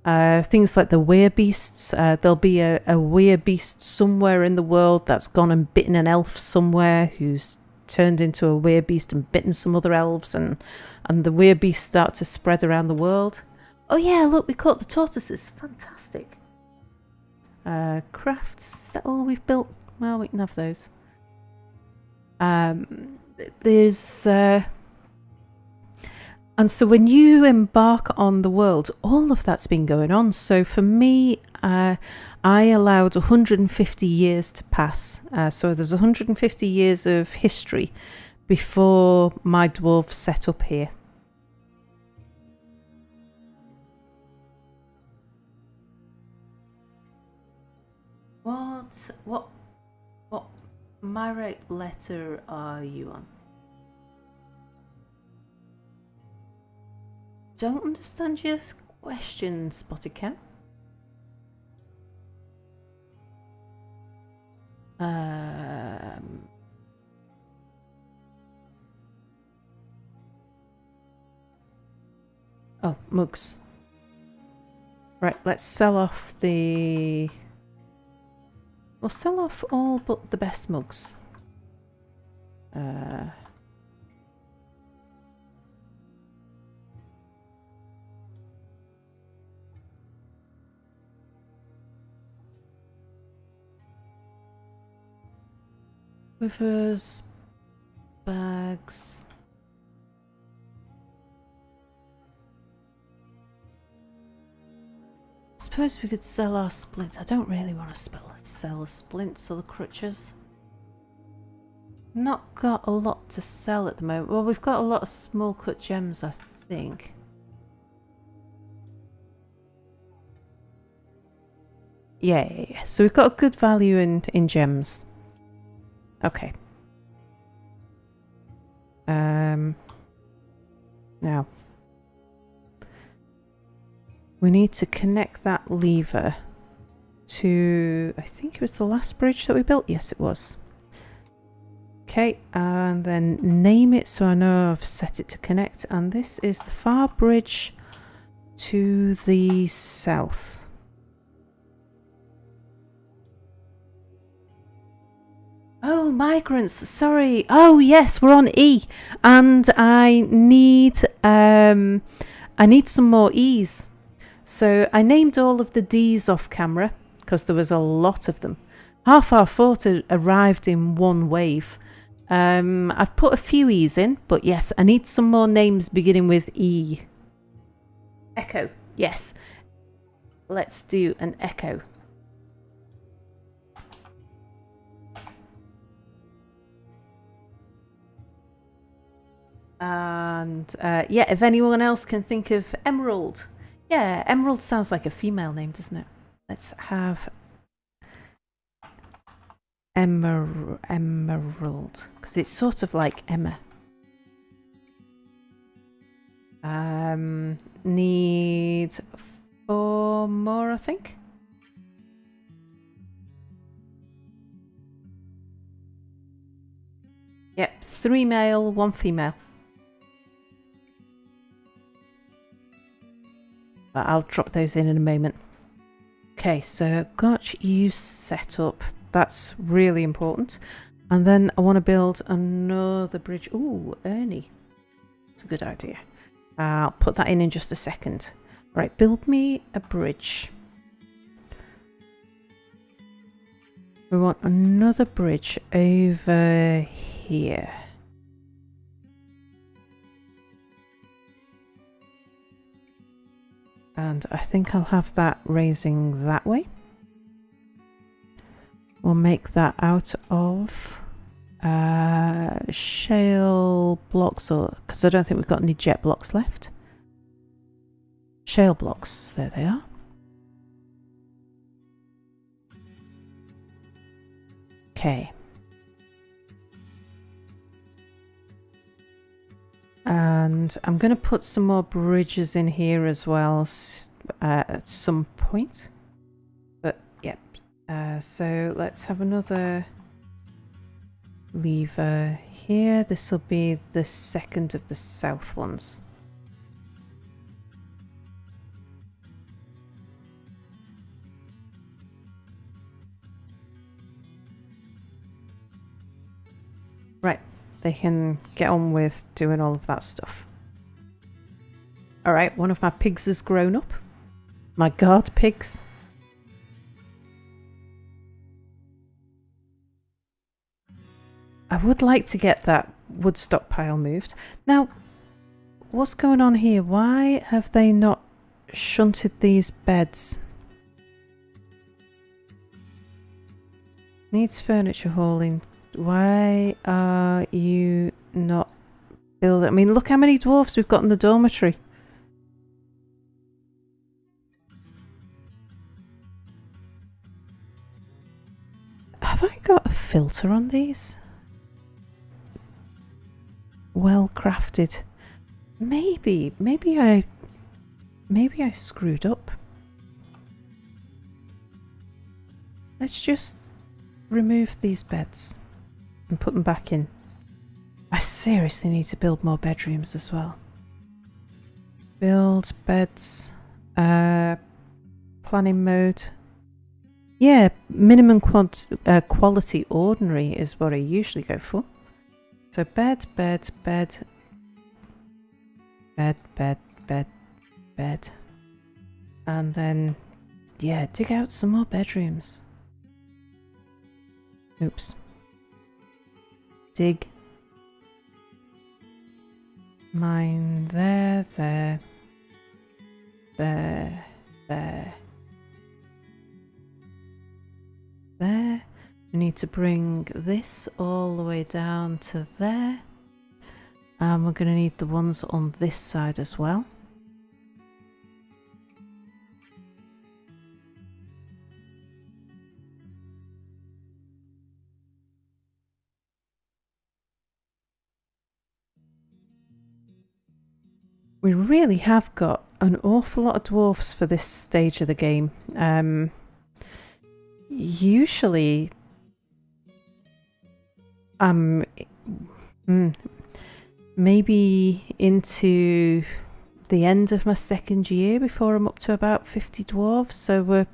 Things like the werebeasts. There'll be a werebeast somewhere in the world that's gone and bitten an elf somewhere who's turned into a werebeast and bitten some other elves, and the werebeasts start to spread around the world. Oh yeah, look, we caught the tortoises. Fantastic. Crafts, is that all we've built? Well, we can have those. There's... And so when you embark on the world, all of that's been going on. So for me, I allowed 150 years to pass. So there's 150 years of history before my dwarves set up here. What Myrite letter are you on? Don't understand your question, Spotted Cat. Oh, mugs. Right, let's sell off the... We'll sell off all but the best mugs. Quivers, bags. I suppose we could sell our splints. I don't really want to sell the splints or the crutches. Not got a lot to sell at the moment. Well, we've got a lot of small cut gems, I think. Yeah. So we've got a good value in gems. Okay. Now we need to connect that lever to, I think it was the last bridge that we built. Yes, it was. Okay, and then name it so I know I've set it to connect. And this is the far bridge to the south. Oh, migrants, sorry. Oh yes, we're on E. And I need some more E's. So I named all of the D's off camera because there was a lot of them. Half our fort arrived in one wave. I've put a few E's in, but yes, I need some more names beginning with E. Echo, yes. Let's do an echo. And yeah, if anyone else can think of Emerald. Yeah, Emerald sounds like a female name, doesn't it? Let's have Emerald, because it's sort of like Emma. Need 4 more, I think. Yep, 3 male, 1 female. But I'll drop those in a moment. Okay, so got you set up. That's really important. And then I want to build another bridge. Ooh, Ernie. That's a good idea. I'll put that in just a second. Right, build me a bridge. We want another bridge over here. And I think I'll have that raising that way. We'll make that out of shale blocks, or because I don't think we've got any jet blocks left. Shale blocks, there they are. Okay. And I'm going to put some more bridges in here as well at some point. But yep. So let's have another lever here. This will be the second of the south ones. Right. They can get on with doing all of that stuff. Alright, one of my pigs has grown up. My guard pigs. I would like to get that wood stockpile moved. Now, what's going on here? Why have they not shunted these beds? Needs furniture hauling. Why are you not building? I mean, look how many dwarfs we've got in the dormitory. Have I got a filter on these? Well crafted. Maybe I screwed up. Let's just remove these beds and put them back in. I seriously need to build more bedrooms as well. Build beds. Planning mode. Yeah, minimum quality ordinary is what I usually go for. So bed, bed, bed, bed, bed, bed, bed. And then, yeah, dig out some more bedrooms. Oops. Dig. Mine there, there, there, there, there. We need to bring this all the way down to there. And we're going to need the ones on this side as well. We really have got an awful lot of dwarfs for this stage of the game. Usually, maybe into the end of my second year before I'm up to about 50 dwarves. So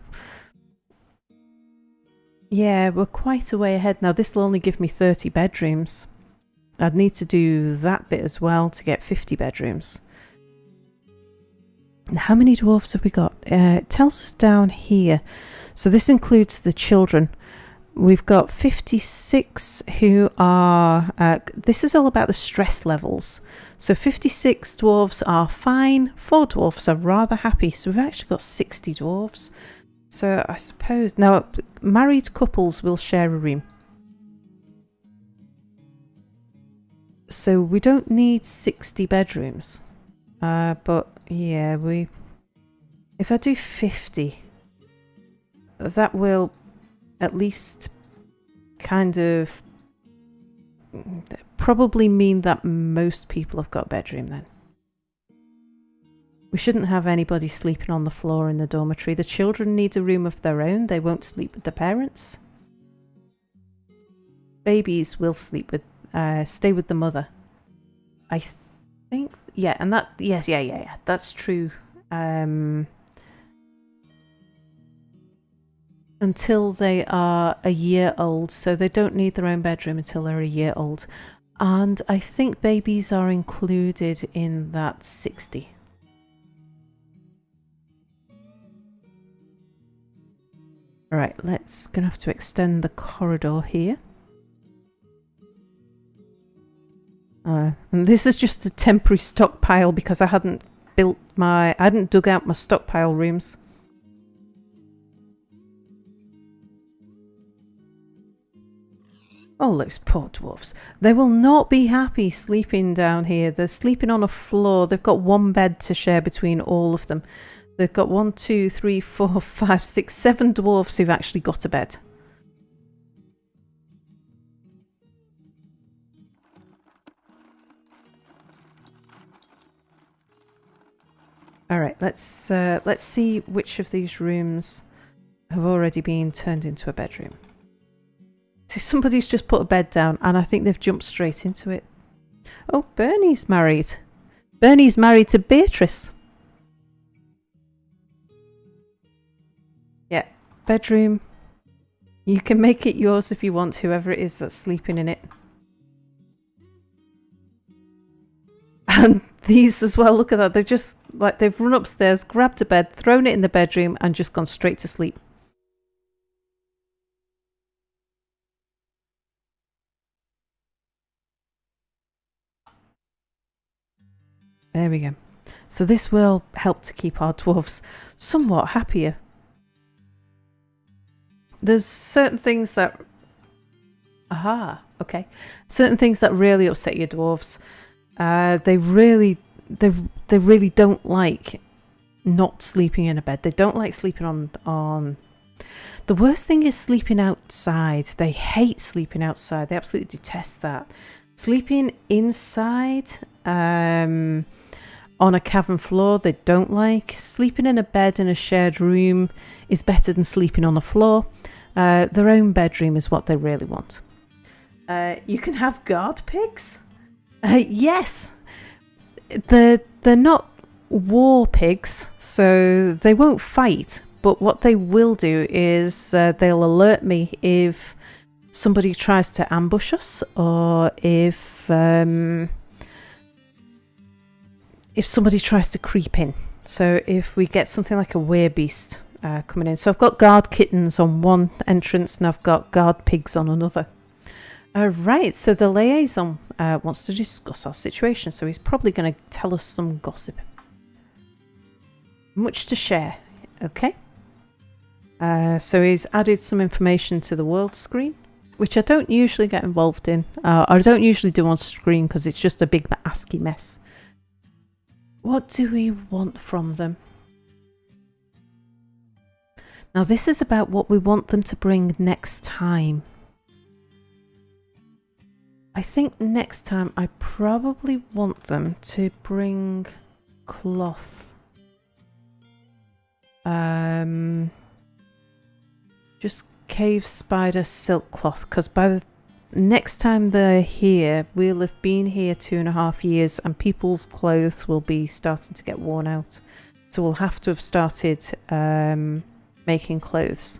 we're quite a way ahead now. This will only give me 30 bedrooms. I'd need to do that bit as well to get 50 bedrooms. And how many dwarfs have we got? It tells us down here. So this includes the children. We've got 56 who are... this is all about the stress levels. So 56 dwarves are fine. 4 dwarfs are rather happy. So we've actually got 60 dwarves. So I suppose... Now, married couples will share a room. So we don't need 60 bedrooms. But yeah, if I do 50, that will at least kind of probably mean that most people have got a bedroom then. We shouldn't have anybody sleeping on the floor in the dormitory. The children need a room of their own. They won't sleep with the parents. Babies will sleep with, stay with the mother. I think, yeah, and that, yes, yeah, that's true. Until they are a year old, so they don't need their own bedroom until they're a year old. And I think babies are included in that 60. Alright, gonna have to extend the corridor here. And this is just a temporary stockpile because I hadn't built I hadn't dug out my stockpile rooms. Oh, those poor dwarfs. They will not be happy sleeping down here. They're sleeping on a floor. They've got one bed to share between all of them. They've got 1, 2, 3, 4, 5, 6, 7 dwarfs who've actually got a bed. All right, let's see which of these rooms have already been turned into a bedroom. So somebody's just put a bed down, and I think they've jumped straight into it. Oh, Bernie's married. Bernie's married to Beatrice. Yeah, bedroom. You can make it yours if you want, whoever it is that's sleeping in it. And these as well, look at that. They've just, like, they've run upstairs, grabbed a bed, thrown it in the bedroom, and just gone straight to sleep. There we go. So this will help to keep our dwarves somewhat happier. There's certain things that... Aha, okay. Certain things that really upset your dwarves. They really don't like not sleeping in a bed. They don't like sleeping on... The worst thing is sleeping outside. They hate sleeping outside. They absolutely detest that. Sleeping inside... on a cavern floor, they don't like. Sleeping in a bed in a shared room is better than sleeping on the floor. Their own bedroom is what they really want. You can have guard pigs. Yes, they're not war pigs, so they won't fight. But what they will do is they'll alert me if somebody tries to ambush us, or if somebody tries to creep in. So if we get something like a werebeast coming in. So I've got guard kittens on one entrance and I've got guard pigs on another. Right, so the liaison wants to discuss our situation. So he's probably going to tell us some gossip. Much to share. Okay. So he's added some information to the world screen, which I don't usually get involved in. I don't usually do on screen because it's just a big ASCII mess. What do we want from them? Now this is about what we want them to bring next time. I think next time I probably want them to bring cloth. Just cave spider silk cloth, because by the next time they're here, we'll have been here 2.5 years and people's clothes will be starting to get worn out. So we'll have to have started making clothes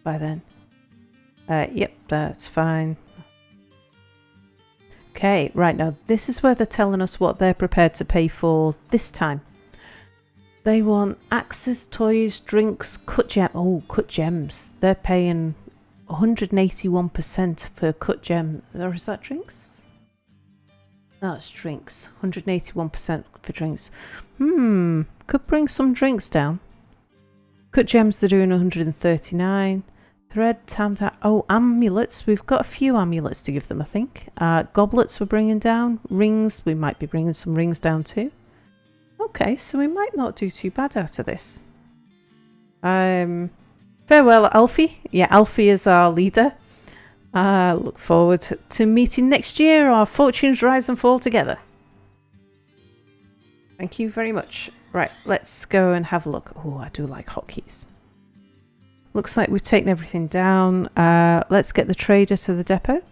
by then. Yep, that's fine. Okay, right, now this is where they're telling us what they're prepared to pay for this time. They want axes, toys, drinks, cut gems. They're paying 181% for cut gem. Or is that drinks? No, it's drinks. 181% for drinks. Could bring some drinks down. Cut gems, they're doing 139. Thread, tam-tam. Oh, amulets. We've got a few amulets to give them, I think. Goblets we're bringing down. Rings, we might be bringing some rings down too. Okay, so we might not do too bad out of this. Farewell, Alfie. Yeah, Alfie is our leader. Look forward to meeting next year. Our fortunes rise and fall together. Thank you very much. Right, let's go and have a look. Oh, I do like hotkeys. Looks like we've taken everything down. Let's get the trader to the depot.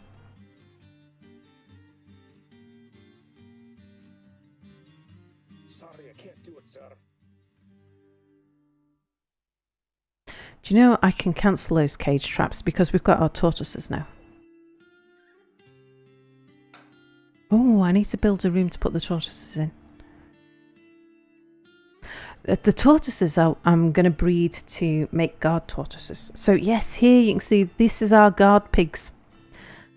Sorry, I can't do it, sir. Do you know I can cancel those cage traps because we've got our tortoises now? Oh, I need to build a room to put the tortoises in. The tortoises I'm going to breed to make guard tortoises. So yes, here you can see this is our guard pigs.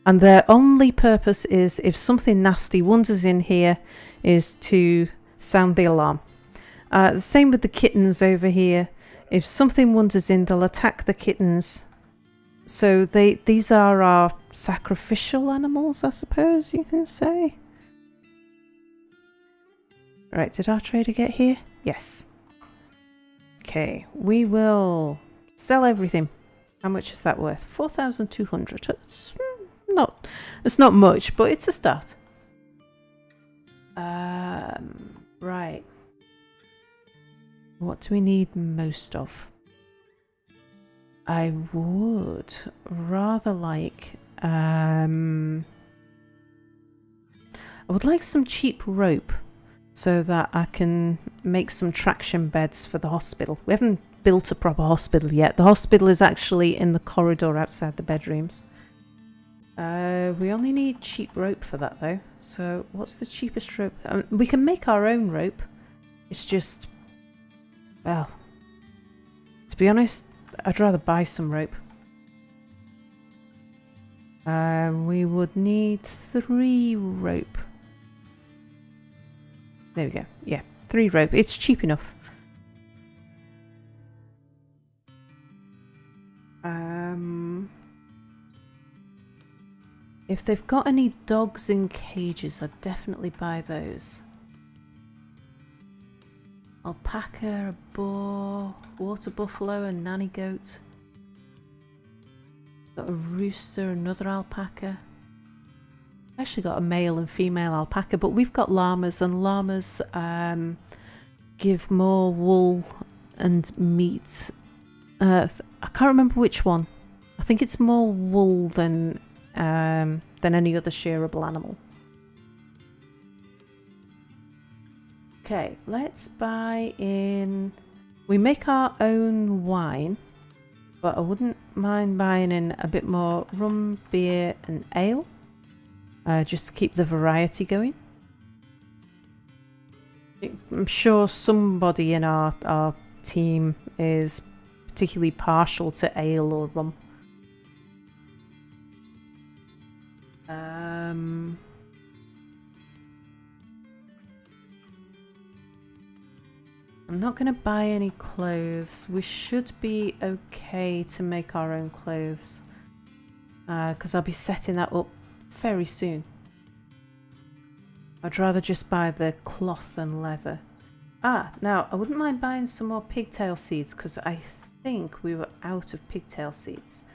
And their only purpose is if something nasty wanders in here is to sound the alarm. The same with the kittens over here. If something wanders in, they'll attack the kittens. So these are our sacrificial animals, I suppose you can say. Right, did our trader get here? Yes. Okay, we will sell everything. How much is that worth? 4,200. It's not much, but it's a start. Right. What do we need most of? I would rather like I would like some cheap rope so that I can make some traction beds for the hospital. We haven't built a proper hospital yet. The hospital is actually in the corridor outside the bedrooms. We only need cheap rope for that though. So what's the cheapest rope? We can make our own rope. It's just, well, to be honest, I'd rather buy some rope. We would need 3 rope. There we go. Yeah, 3 rope. It's cheap enough. If they've got any dogs in cages, I'd definitely buy those. Alpaca, a boar, water buffalo, a nanny goat. Got a rooster, another alpaca. Actually got a male and female alpaca, but we've got llamas, and llamas give more wool and meat. I can't remember which one. I think it's more wool than any other shearable animal. Okay, let's buy in. We make our own wine, but I wouldn't mind buying in a bit more rum, beer, and ale, just to keep the variety going. I'm sure somebody in our team is particularly partial to ale or rum. I'm not going to buy any clothes. We should be okay to make our own clothes, because I'll be setting that up very soon. I'd rather just buy the cloth and leather. Now I wouldn't mind buying some more pigtail seeds, because I think we were out of pigtail seeds.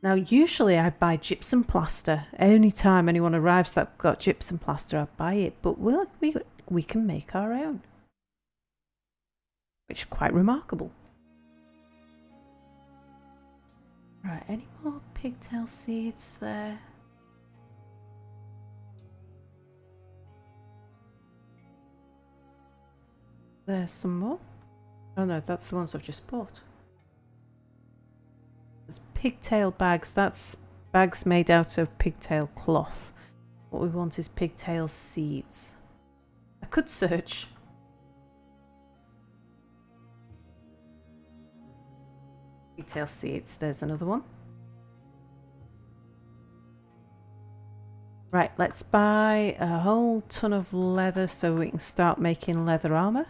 Now usually I buy gypsum plaster. Any time anyone arrives that got gypsum plaster, I buy it, but we can make our own, which is quite remarkable. Right, any more pigtail seeds there? There's some more. Oh no, that's the ones I've just bought. There's pigtail bags. That's bags made out of pigtail cloth. What we want is pigtail seeds. I could search. Pigtail seeds. There's another one. Right, let's buy a whole ton of leather so we can start making leather armor.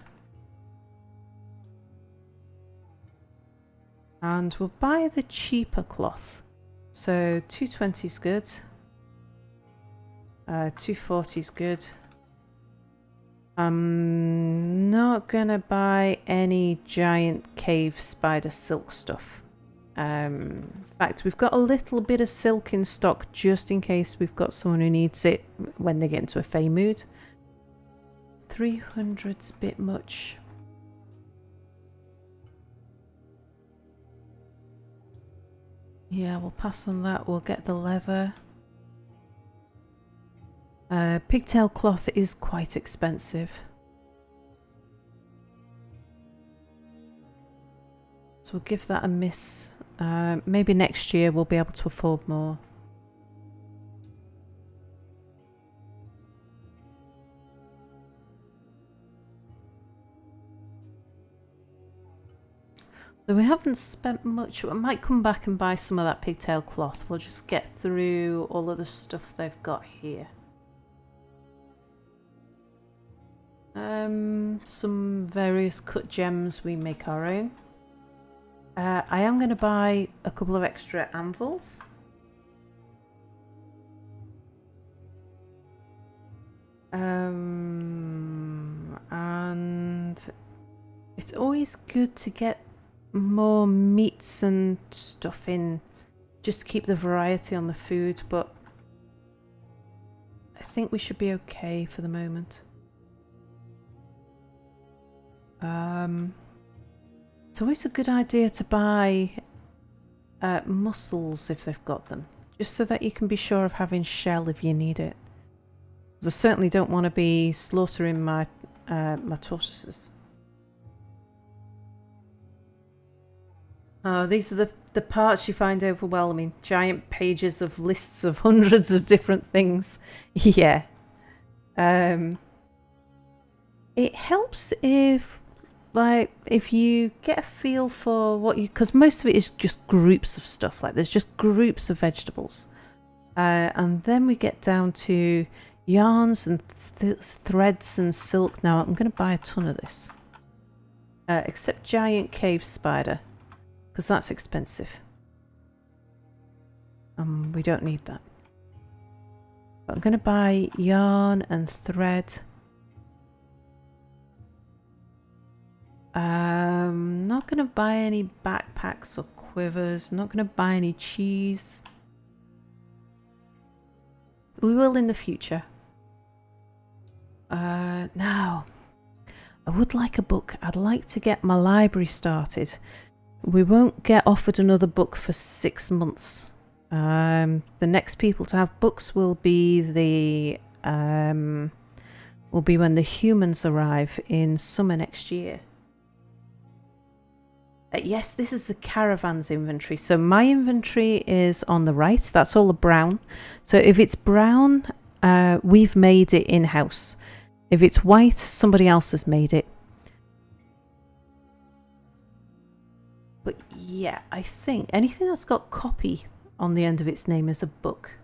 And we'll buy the cheaper cloth. So 220 is good. 240 is good. I'm not gonna buy any giant cave spider silk stuff. In fact, we've got a little bit of silk in stock just in case we've got someone who needs it when they get into a fey mood. 300's a bit much. Yeah, we'll pass on that. We'll get the leather. Pigtail cloth is quite expensive. So we'll give that a miss. Maybe next year we'll be able to afford more. So we haven't spent much. I might come back and buy some of that pigtail cloth. We'll just get through all of the stuff they've got here. Some various cut gems, we make our own. I am going to buy a couple of extra anvils. And it's always good to get more meats and stuff in, just to keep the variety on the food, but I think we should be okay for the moment. It's always a good idea to buy mussels if they've got them, just so that you can be sure of having shell if you need it. I certainly don't want to be slaughtering my my tortoises. Oh, these are the parts you find overwhelming. Giant pages of lists of hundreds of different things. Yeah. It helps if you get a feel for what you... Because most of it is just groups of stuff. Like, there's just groups of vegetables. And then we get down to yarns and threads and silk. Now, I'm going to buy a ton of this. Except giant cave spider. Because that's expensive. We don't need that. But I'm going to buy yarn and thread. I'm not going to buy any backpacks or quivers. I'm not going to buy any cheese. We will in the future. Now, I would like a book. I'd like to get my library started. We won't get offered another book for 6 months. The next people to have books will be when the humans arrive in summer next year. Yes, this is the caravan's inventory. So my inventory is on the right. That's all the brown. So if it's brown, we've made it in-house. If it's white, somebody else has made it. But yeah, I think anything that's got copy on the end of its name is a book.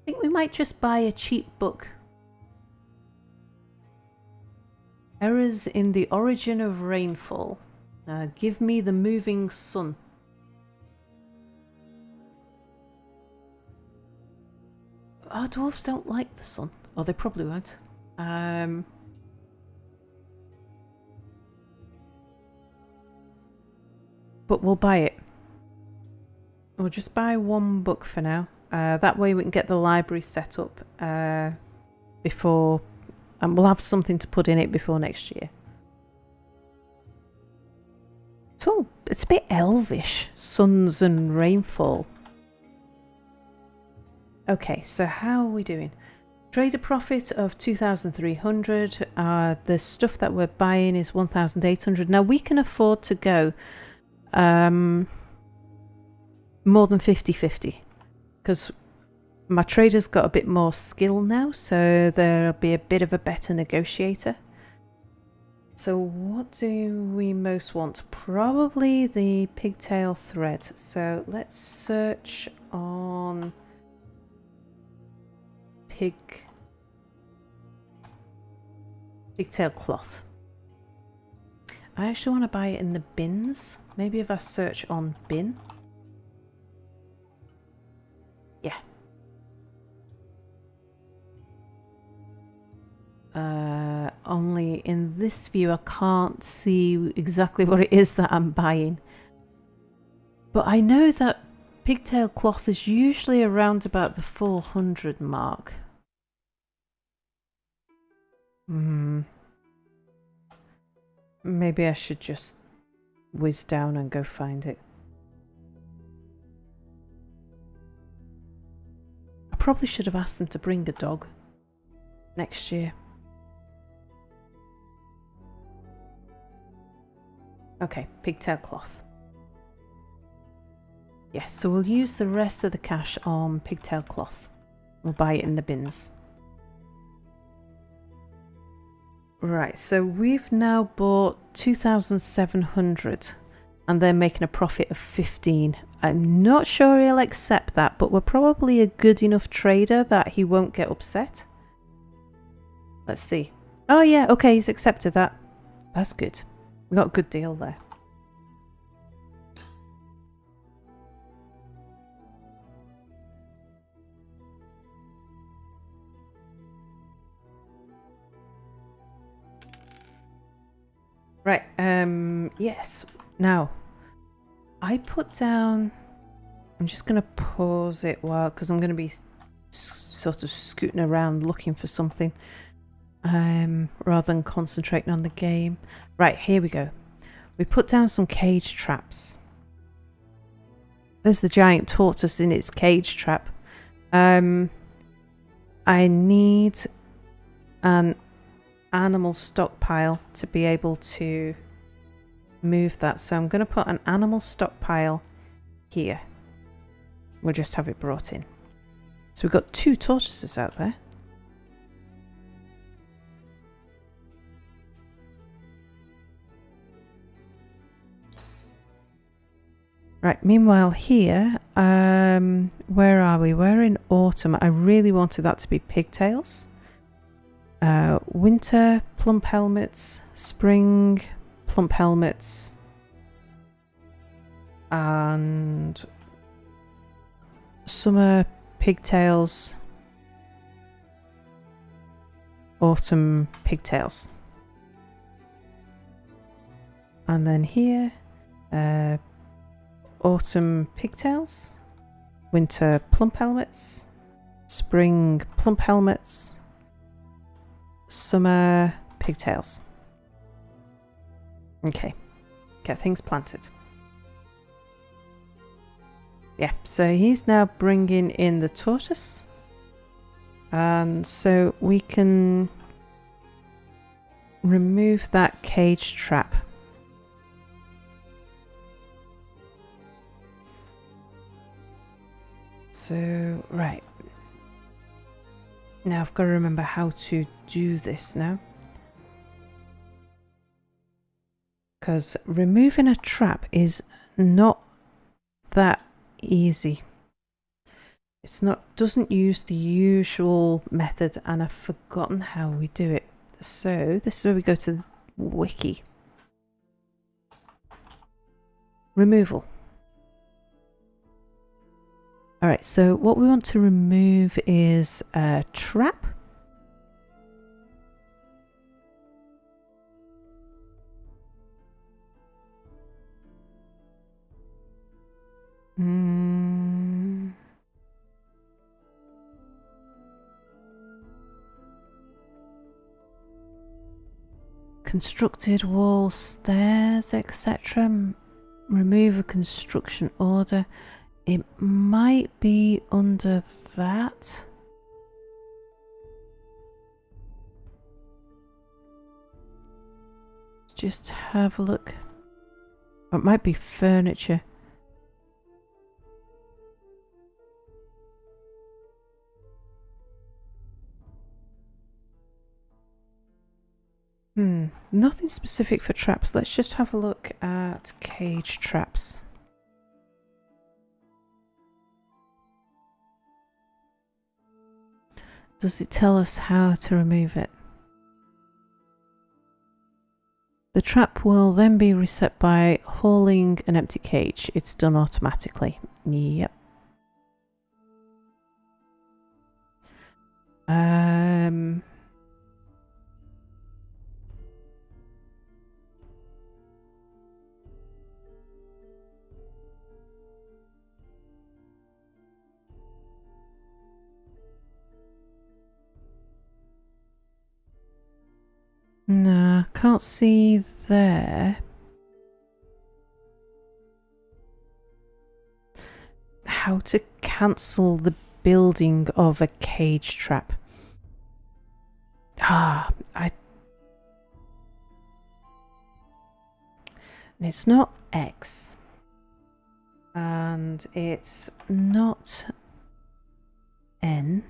I think we might just buy a cheap book. Errors in the origin of rainfall. Give me the moving sun. Our dwarves don't like the sun. Well, they probably won't. But we'll buy it. We'll just buy one book for now. That way we can get the library set up before... And we'll have something to put in it before next year. So it's a bit elvish, suns and rainfall. Okay, so how are we doing? Trader profit of 2,300. The stuff that we're buying is 1,800. Now we can afford to go more than 50-50 because my trader's got a bit more skill now, so there'll be a bit of a better negotiator. So what do we most want? Probably the pigtail thread. So let's search on pigtail cloth. I actually want to buy it in the bins. Maybe if I search on bin. Yeah. Only in this view I can't see exactly what it is that I'm buying. But I know that pigtail cloth is usually around about the 400 mark. Maybe I should just whiz down and go find it. I probably should have asked them to bring a dog next year. Okay, pigtail cloth. Yes, so we'll use the rest of the cash on pigtail cloth. We'll buy it in the bins. Right, so we've now bought 2,700 and they're making a profit of 15. I'm not sure he'll accept that, but we're probably a good enough trader that he won't get upset. Let's see. Oh yeah, okay, he's accepted that. That's good. We got a good deal there. Right, yes. Now, I put down... I'm just going to pause it because I'm going to be sort of scooting around looking for something rather than concentrating on the game. Right, here we go. We put down some cage traps. There's the giant tortoise in its cage trap. I need an animal stockpile to be able to move that. So I'm going to put an animal stockpile here. We'll just have it brought in. So we've got 2 tortoises out there. Right, meanwhile here, where are we? We're in autumn. I really wanted that to be pigtails. Winter, plump helmets. Spring, plump helmets. And summer, pigtails. Autumn, pigtails. And then here, autumn pigtails, winter plump helmets, spring plump helmets, summer pigtails. Okay, get things planted. Yeah, so he's now bringing in the tortoise. And so we can remove that cage trap. So, right. Now I've got to remember how to do this now. Because removing a trap is not that easy. It's not, doesn't use the usual method, and I've forgotten how we do it. So this is where we go to the wiki. Removal. Alright, so what we want to remove is a trap. Constructed wall, stairs, etc. Remove a construction order. It might be under that. Just have a look. Or it might be furniture. Nothing specific for traps. Let's just have a look at cage traps. Does it tell us how to remove it? The trap will then be reset by hauling an empty cage. It's done automatically. Yep. No, can't see there. How to cancel the building of a cage trap. It's not X. And it's not N.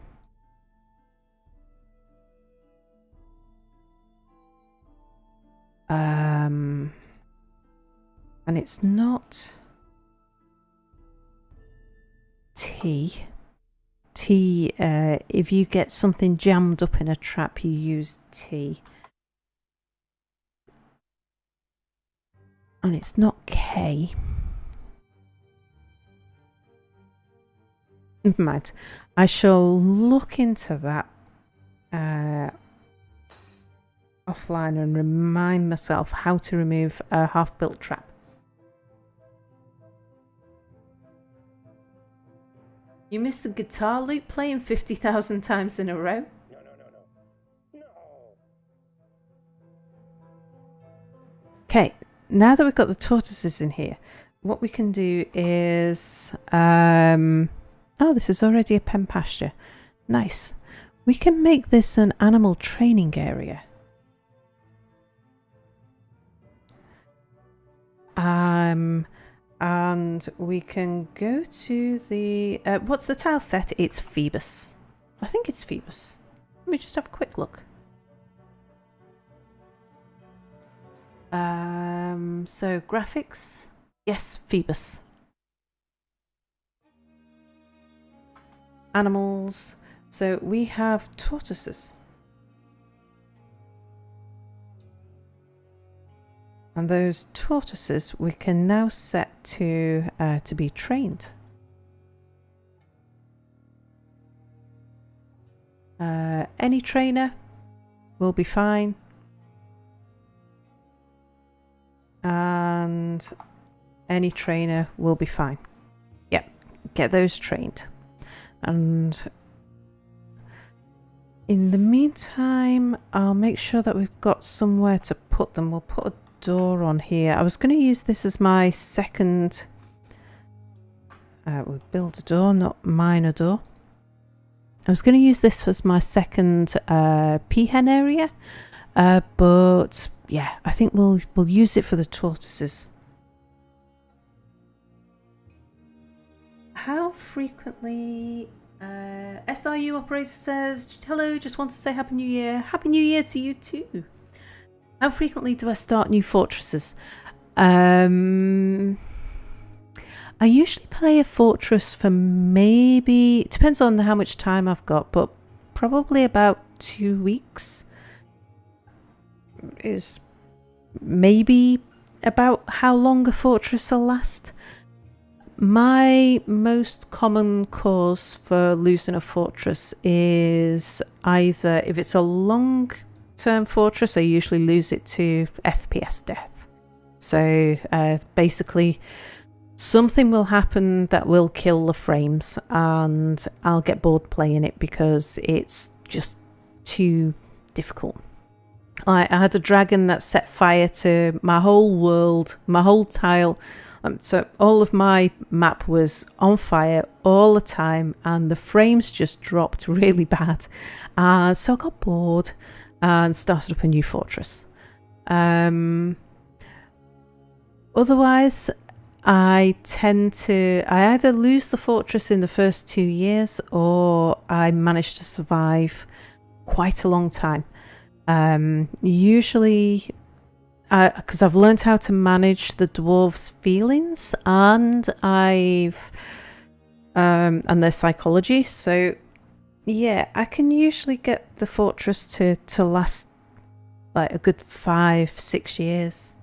And it's not T. T, if you get something jammed up in a trap, you use T. And it's not K. Never mind. I shall look into that offline and remind myself how to remove a half-built trap. You missed the guitar loop playing 50,000 times in a row? No. Okay, now that we've got the tortoises in here, what we can do is... oh, this is already a pen pasture. Nice. We can make this an animal training area. And we can go to the... what's the tile set? It's Phoebus. I think it's Phoebus. Let me just have a quick look. So graphics. Yes, Phoebus. Animals. So we have tortoises. And those tortoises we can now set to be trained. Any trainer will be fine. And any trainer will be fine. Yep, get those trained. And in the meantime, I'll make sure that we've got somewhere to put them. We'll put a door on here. I was going to use this as my second... we'll build a door, not mine a door. I was going to use this as my second peahen area. But yeah, I think we'll use it for the tortoises. How frequently... SRU operator says, hello, just want to say Happy New Year. Happy New Year to you too. How frequently do I start new fortresses? I usually play a fortress for maybe... It depends on how much time I've got, but probably about 2 weeks is maybe about how long a fortress will last. My most common cause for losing a fortress is either, if it's a long-term fortress, I usually lose it to FPS death. So basically, something will happen that will kill the frames and I'll get bored playing it because it's just too difficult. I had a dragon that set fire to my whole world, my whole tile. So all of my map was on fire all the time and the frames just dropped really bad. So I got bored and started up a new fortress. Otherwise, I either lose the fortress in the first 2 years or I manage to survive quite a long time. Usually... because I've learned how to manage the dwarves' feelings and and their psychology. So yeah, I can usually get the fortress to last like a good 5-6 years.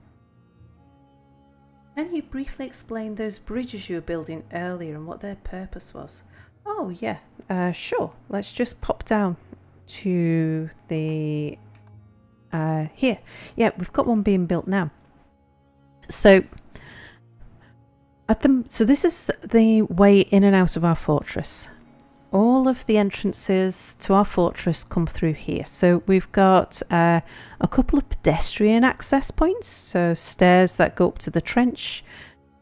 Can you briefly explain those bridges you were building earlier and what their purpose was? Oh yeah, sure. Let's just pop down to the... here. Yeah, we've got one being built now. So this is the way in and out of our fortress. All of the entrances to our fortress come through here. So we've got a couple of pedestrian access points, so stairs that go up to the trench.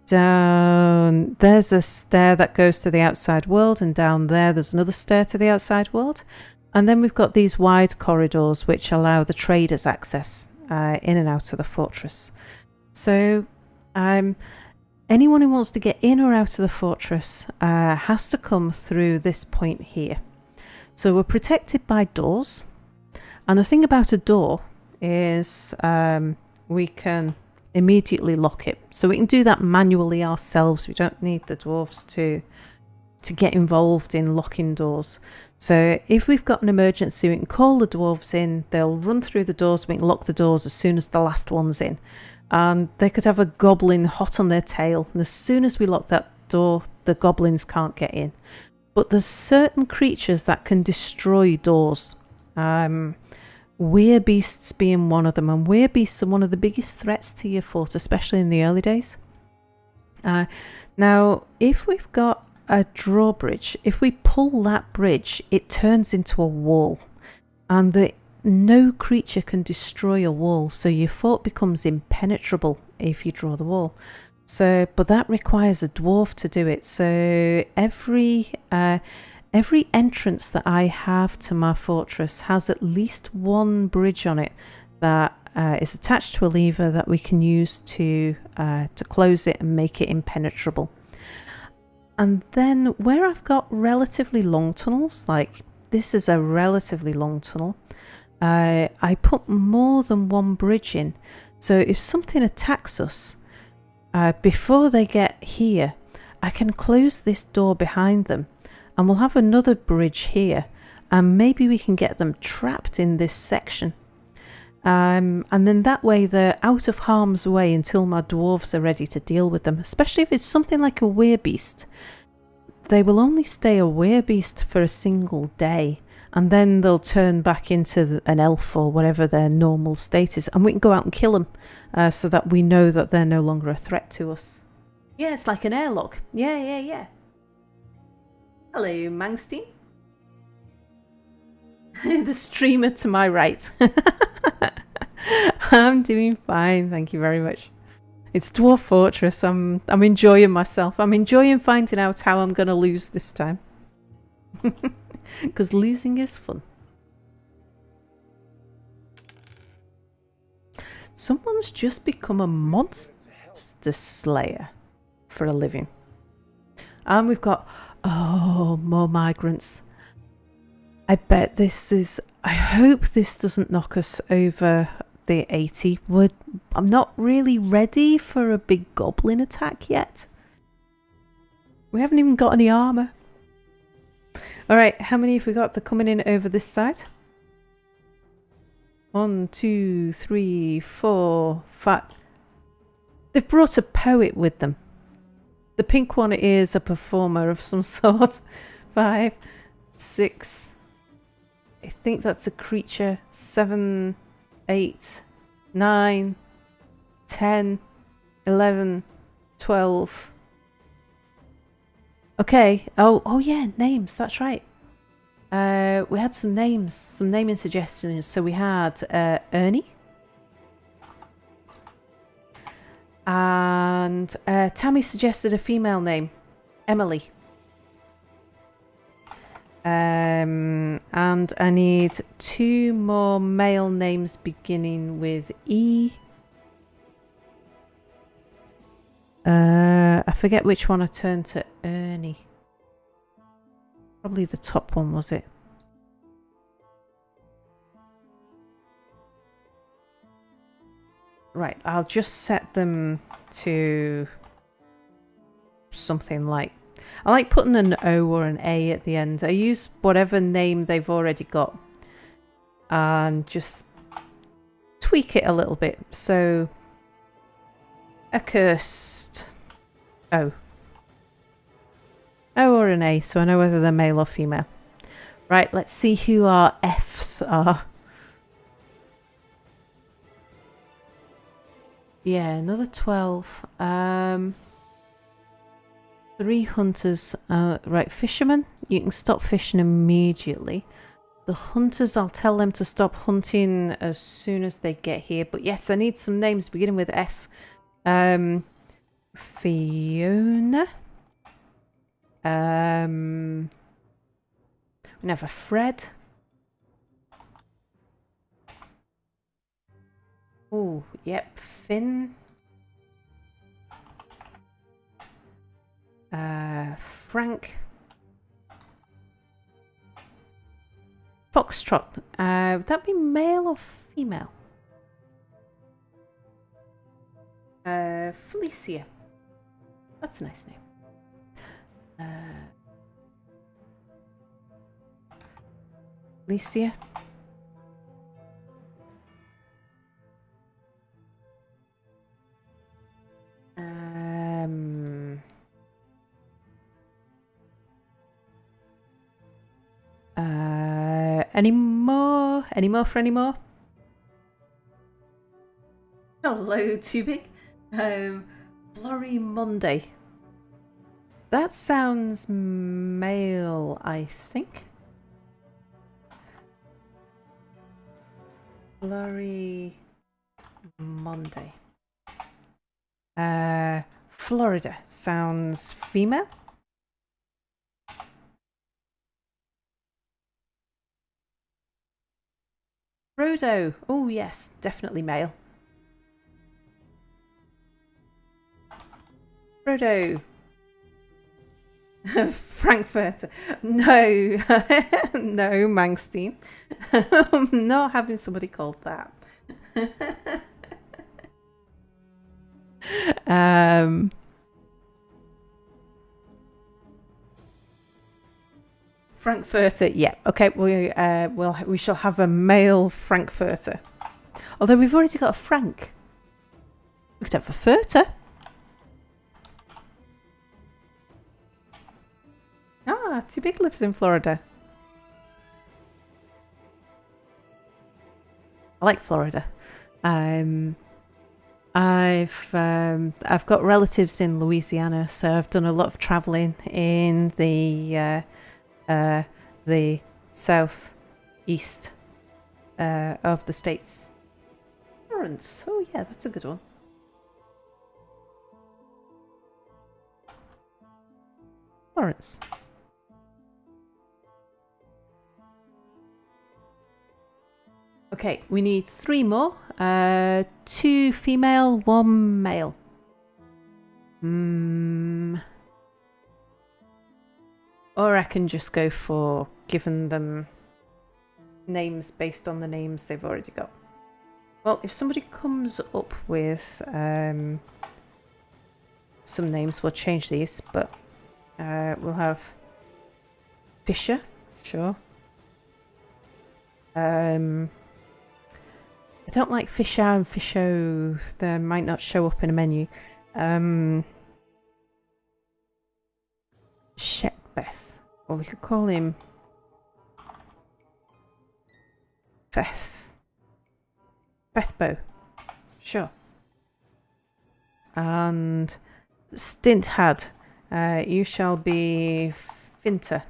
Down there's a stair that goes to the outside world, and down there's another stair to the outside world. And then we've got these wide corridors which allow the traders access in and out of the fortress. So anyone who wants to get in or out of the fortress has to come through this point here. So we're protected by doors. And the thing about a door is we can immediately lock it. So we can do that manually ourselves. We don't need the dwarves to get involved in locking doors. So if we've got an emergency, we can call the dwarves in. They'll run through the doors. We can lock the doors as soon as the last one's in. And they could have a goblin hot on their tail. And as soon as we lock that door, the goblins can't get in. But there's certain creatures that can destroy doors. Werebeasts being one of them. And werebeasts are one of the biggest threats to your fort, especially in the early days. Now, if we've got a drawbridge, if we pull that bridge, it turns into a wall. And no creature can destroy a wall. So your fort becomes impenetrable if you draw the wall. So, but that requires a dwarf to do it. So every entrance that I have to my fortress has at least one bridge on it that is attached to a lever that we can use to close it and make it impenetrable. And then where I've got relatively long tunnels, like this is a relatively long tunnel, I put more than one bridge in. So if something attacks us, before they get here, I can close this door behind them and we'll have another bridge here and maybe we can get them trapped in this section. And then that way they're out of harm's way until my dwarves are ready to deal with them. Especially if it's something like a werebeast. They will only stay a werebeast for a single day. And then they'll turn back into an elf or whatever their normal state is. And we can go out and kill them so that we know that they're no longer a threat to us. Yeah, it's like an airlock. Yeah. Hello, Mangstein. The streamer to my right. I'm doing fine, thank you very much. It's Dwarf Fortress. I'm enjoying myself. I'm enjoying finding out how I'm going to lose this time. Because losing is fun. Someone's just become a monster slayer for a living. And we've got, more migrants. I bet this is, I hope this doesn't knock us over the 80. I'm not really ready for a big goblin attack yet. We haven't even got any armor. Alright, how many have we got? They're coming in over this side. 1, 2, 3, 4, 5. They've brought a poet with them. The pink one is a performer of some sort. 5, 6. I think that's a creature. 7, 8, 9, 10, 11, 12. Okay. Oh yeah, names. That's right. We had some names, some naming suggestions. So we had Ernie. And Tammy suggested a female name. Emily. And I need 2 more male names beginning with E. I forget which one I turned to Ernie. Probably the top one, was it? Right, I'll just set them to something like... I like putting an O or an A at the end. I use whatever name they've already got and just tweak it a little bit. So, accursed O. O or an A, so I know whether they're male or female. Right, let's see who our Fs are. Yeah, another 12. 3 hunters. Right, fishermen, you can stop fishing immediately. The hunters, I'll tell them to stop hunting as soon as they get here. But yes, I need some names beginning with F. Fiona. We have a Fred. Oh, yep, Finn. Frank. Foxtrot. Would that be male or female? Felicia. That's a nice name. Alicia. Any more? Any more for any more? Hello, too big. Flurry Monday. That sounds male, I think. Flurry Monday. Florida sounds female. Frodo. Oh yes, definitely male. Frodo. Frankfurter. No. No, Mangstein. I'm not having somebody called that. Frankfurter, yeah. Okay, we shall have a male Frankfurter. Although we've already got a Frank. We could have a Furter. Ah, Too Big lives in Florida. I like Florida. I've got relatives in Louisiana, so I've done a lot of traveling in the southeast of the states. Lawrence. Oh yeah, that's a good one. Lawrence. Okay, we need 3 more. 2 female, 1 male. Or I can just go for giving them names based on the names they've already got. Well, if somebody comes up with some names, we'll change these, but we'll have Fisher, sure. I don't like Fisher and Fisho. They might not show up in a menu. Shetbeth. Or we could call him Bethbo. Sure. And Stinthad. You shall be Finter.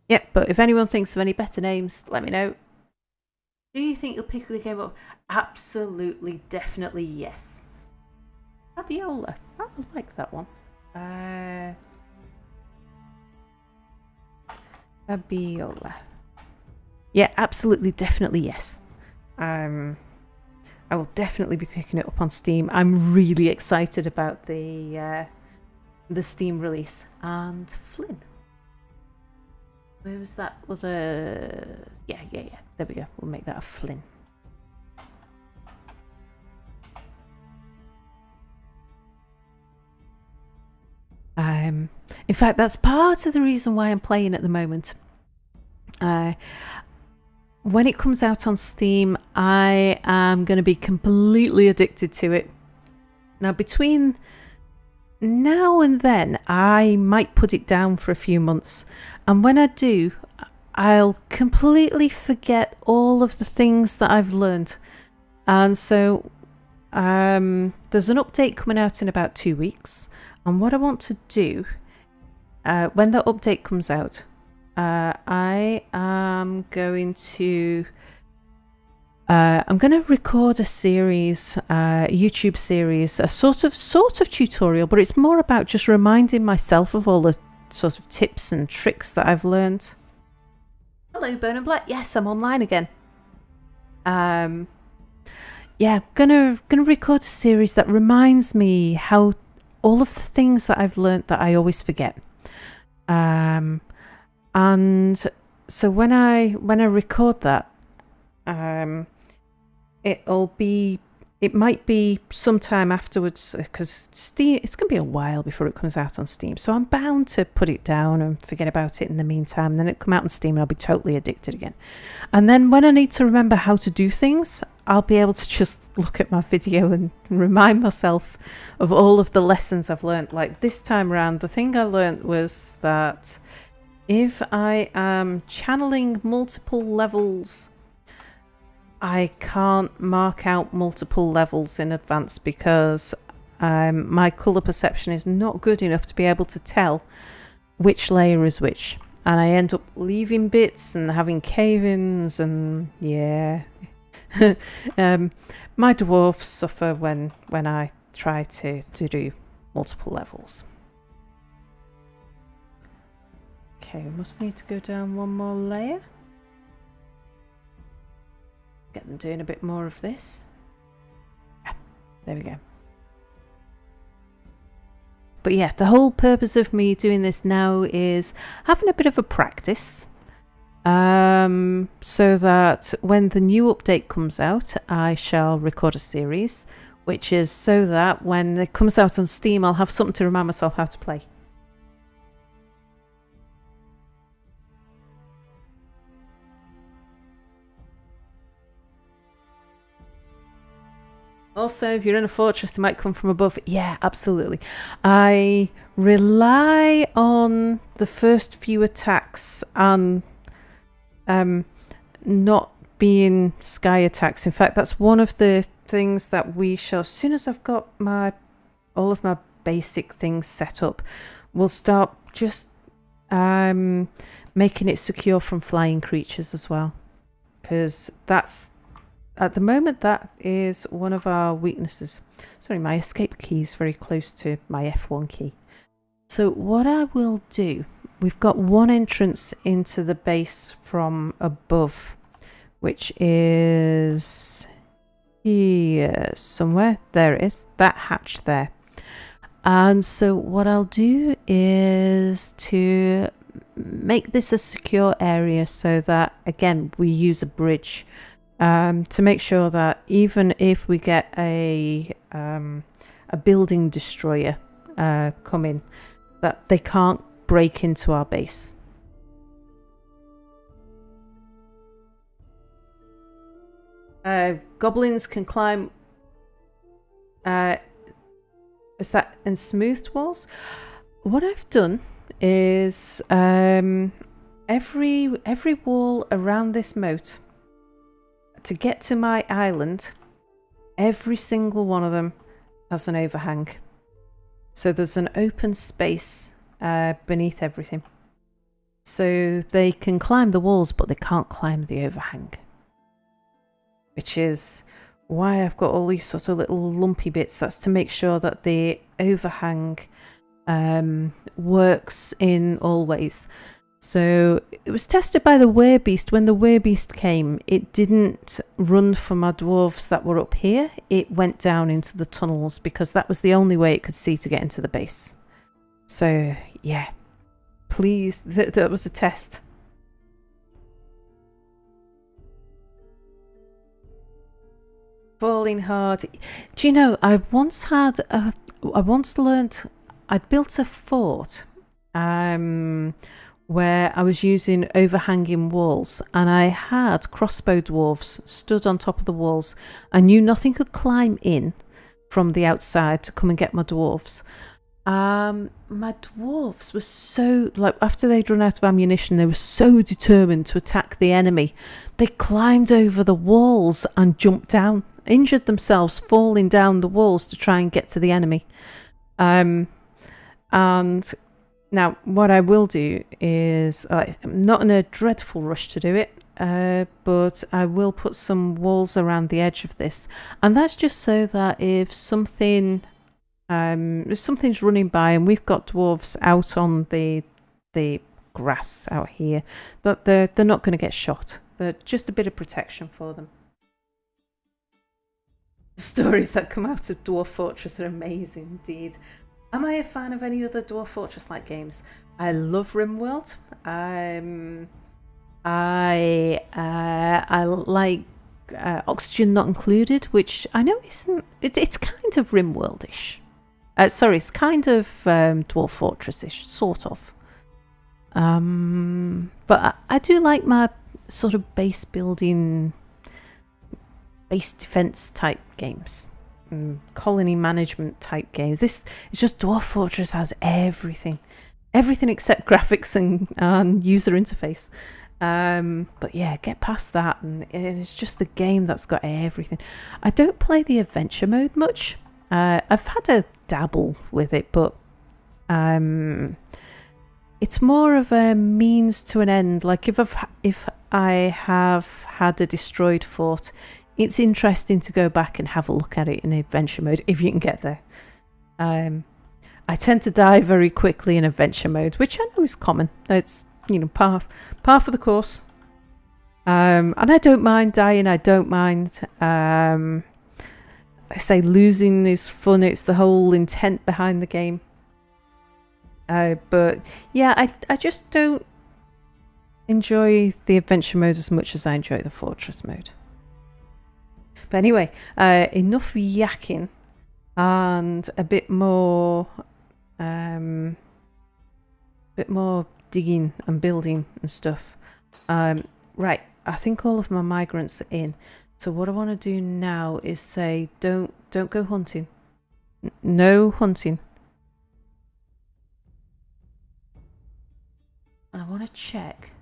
Yep, but if anyone thinks of any better names, let me know. Do you think you'll pick the game up? Absolutely, definitely, yes. Fabiola. I like that one. Fabiola. Yeah, absolutely, definitely, yes. I will definitely be picking it up on Steam. I'm really excited about the Steam release. And Flynn. Where was that other... Yeah. There we go. We'll make that a Flynn. In fact, that's part of the reason why I'm playing at the moment. When it comes out on Steam, I am going to be completely addicted to it. Now, between now and then, I might put it down for a few months. And when I do, I'll completely forget all of the things that I've learned. And so there's an update coming out in about 2 weeks. And what I want to do, when that update comes out, I am going to... I'm going to record a series, a YouTube series, a sort of tutorial, but it's more about just reminding myself of all the sort of tips and tricks that I've learned. Hello, Bone and Black. Yes, I'm online again. Yeah, gonna record a series that reminds me how all of the things that I've learned that I always forget. And so when I record that, it'll be it might be sometime afterwards because Steam, it's going to be a while before it comes out on Steam. So I'm bound to put it down and forget about it in the meantime. And then it'll come out on Steam and I'll be totally addicted again. And then when I need to remember how to do things, I'll be able to just look at my video and remind myself of all of the lessons I've learned. Like this time around, the thing I learned was that if I am channeling multiple levels, I can't mark out multiple levels in advance because my colour perception is not good enough to be able to tell which layer is which. And I end up leaving bits and having cave-ins and yeah. My dwarves suffer when I try to do multiple levels. Okay, we must need to go down one more layer. Get them doing a bit more of this. Yeah, there we go. But yeah, the whole purpose of me doing this now is having a bit of a practice. So that when the new update comes out, I shall record a series, which is so that when it comes out on Steam, I'll have something to remind myself how to play. Also, if you're in a fortress, they might come from above. Yeah, absolutely. I rely on the first few attacks and not being sky attacks. In fact, that's one of the things that we shall, as soon as I've got all of my basic things set up, we'll start just making it secure from flying creatures as well. Because that's, at the moment, that is one of our weaknesses. Sorry, my escape key is very close to my F1 key. So what I will do, we've got one entrance into the base from above, which is here somewhere. There it is, that hatch there. And so what I'll do is to make this a secure area so that, again, we use a bridge to make sure that even if we get a building destroyer come in, that they can't break into our base. Goblins can climb. Is that in smoothed walls? What I've done is every wall around this moat, to get to my island, every single one of them has an overhang. So there's an open space beneath everything. So they can climb the walls, but they can't climb the overhang. Which is why I've got all these sort of little lumpy bits. That's to make sure that the overhang works in all ways. So it was tested by the Werebeast. When the Werebeast came, it didn't run for my dwarves that were up here. It went down into the tunnels because that was the only way it could see to get into the base. So yeah, please, that was a test. Falling hard. Do you know, I once learned, I'd built a fort where I was using overhanging walls, and I had crossbow dwarves stood on top of the walls. I knew nothing could climb in from the outside to come and get my dwarves. My dwarves were so, like, after they'd run out of ammunition, they were so determined to attack the enemy. They climbed over the walls and jumped down, injured themselves falling down the walls to try and get to the enemy. And now, what I will do is, I'm not in a dreadful rush to do it, but I will put some walls around the edge of this. And that's just so that if something's running by and we've got dwarves out on the grass out here, that they're not going to get shot. They're just a bit of protection for them. The stories that come out of Dwarf Fortress are amazing indeed. Am I a fan of any other Dwarf Fortress-like games? I love RimWorld. I like oxygen not included, which I know isn't. It's kind of Rimworldish. Sorry, it's kind of Dwarf Fortress-ish, sort of. But I do like my sort of base building, base defense type games, colony management type games. This is just Dwarf Fortress has everything except graphics and user interface. But yeah, get past that, and it's just the game that's got everything. I don't play the adventure mode much. I've had a dabble with it, but it's more of a means to an end. Like if I have had a destroyed fort, it's interesting to go back and have a look at it in adventure mode if you can get there. I tend to die very quickly in adventure mode, which I know is common. It's par for the course. And I don't mind dying. I don't mind. I say losing is fun. It's the whole intent behind the game. But yeah, I just don't enjoy the adventure mode as much as I enjoy the fortress mode. But anyway, enough yakking and a bit more digging and building and stuff. Right, I think all of my migrants are in. So what I want to do now is say, don't go hunting. No hunting. And I want to check.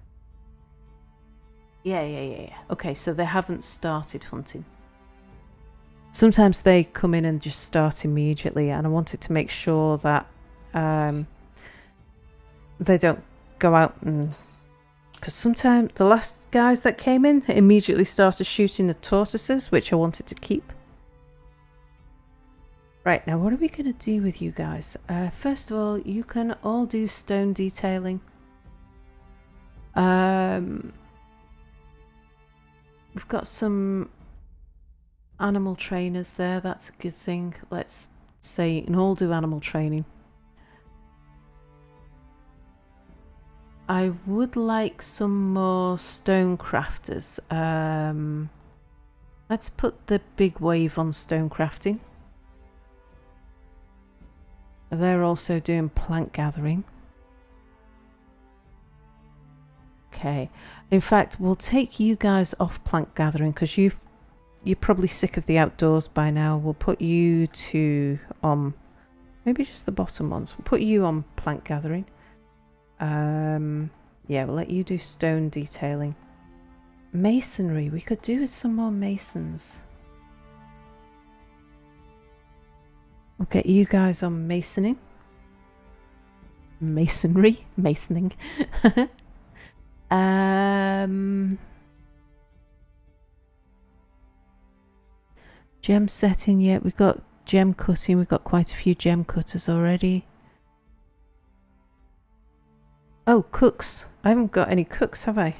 Yeah. Okay, so they haven't started hunting. Sometimes they come in and just start immediately, and I wanted to make sure that they don't go out and... Because sometimes the last guys that came in immediately started shooting the tortoises, which I wanted to keep. Right, now what are we going to do with you guys? First of all, you can all do stone detailing. We've got some animal trainers there, that's a good thing. Let's say you can all do animal training. I would like some more stone crafters. Let's put the big wave on stone crafting. They're also doing plant gathering. Okay. In fact, we'll take you guys off plant gathering because you're probably sick of the outdoors by now. We'll put you two on, maybe just the bottom ones. We'll put you on plant gathering. Yeah, we'll let you do stone detailing. Masonry, we could do with some more masons. We'll get you guys on masoning. Masoning. Gem setting, yeah, we've got gem cutting. We've got quite a few gem cutters already. Oh, cooks. I haven't got any cooks, have I?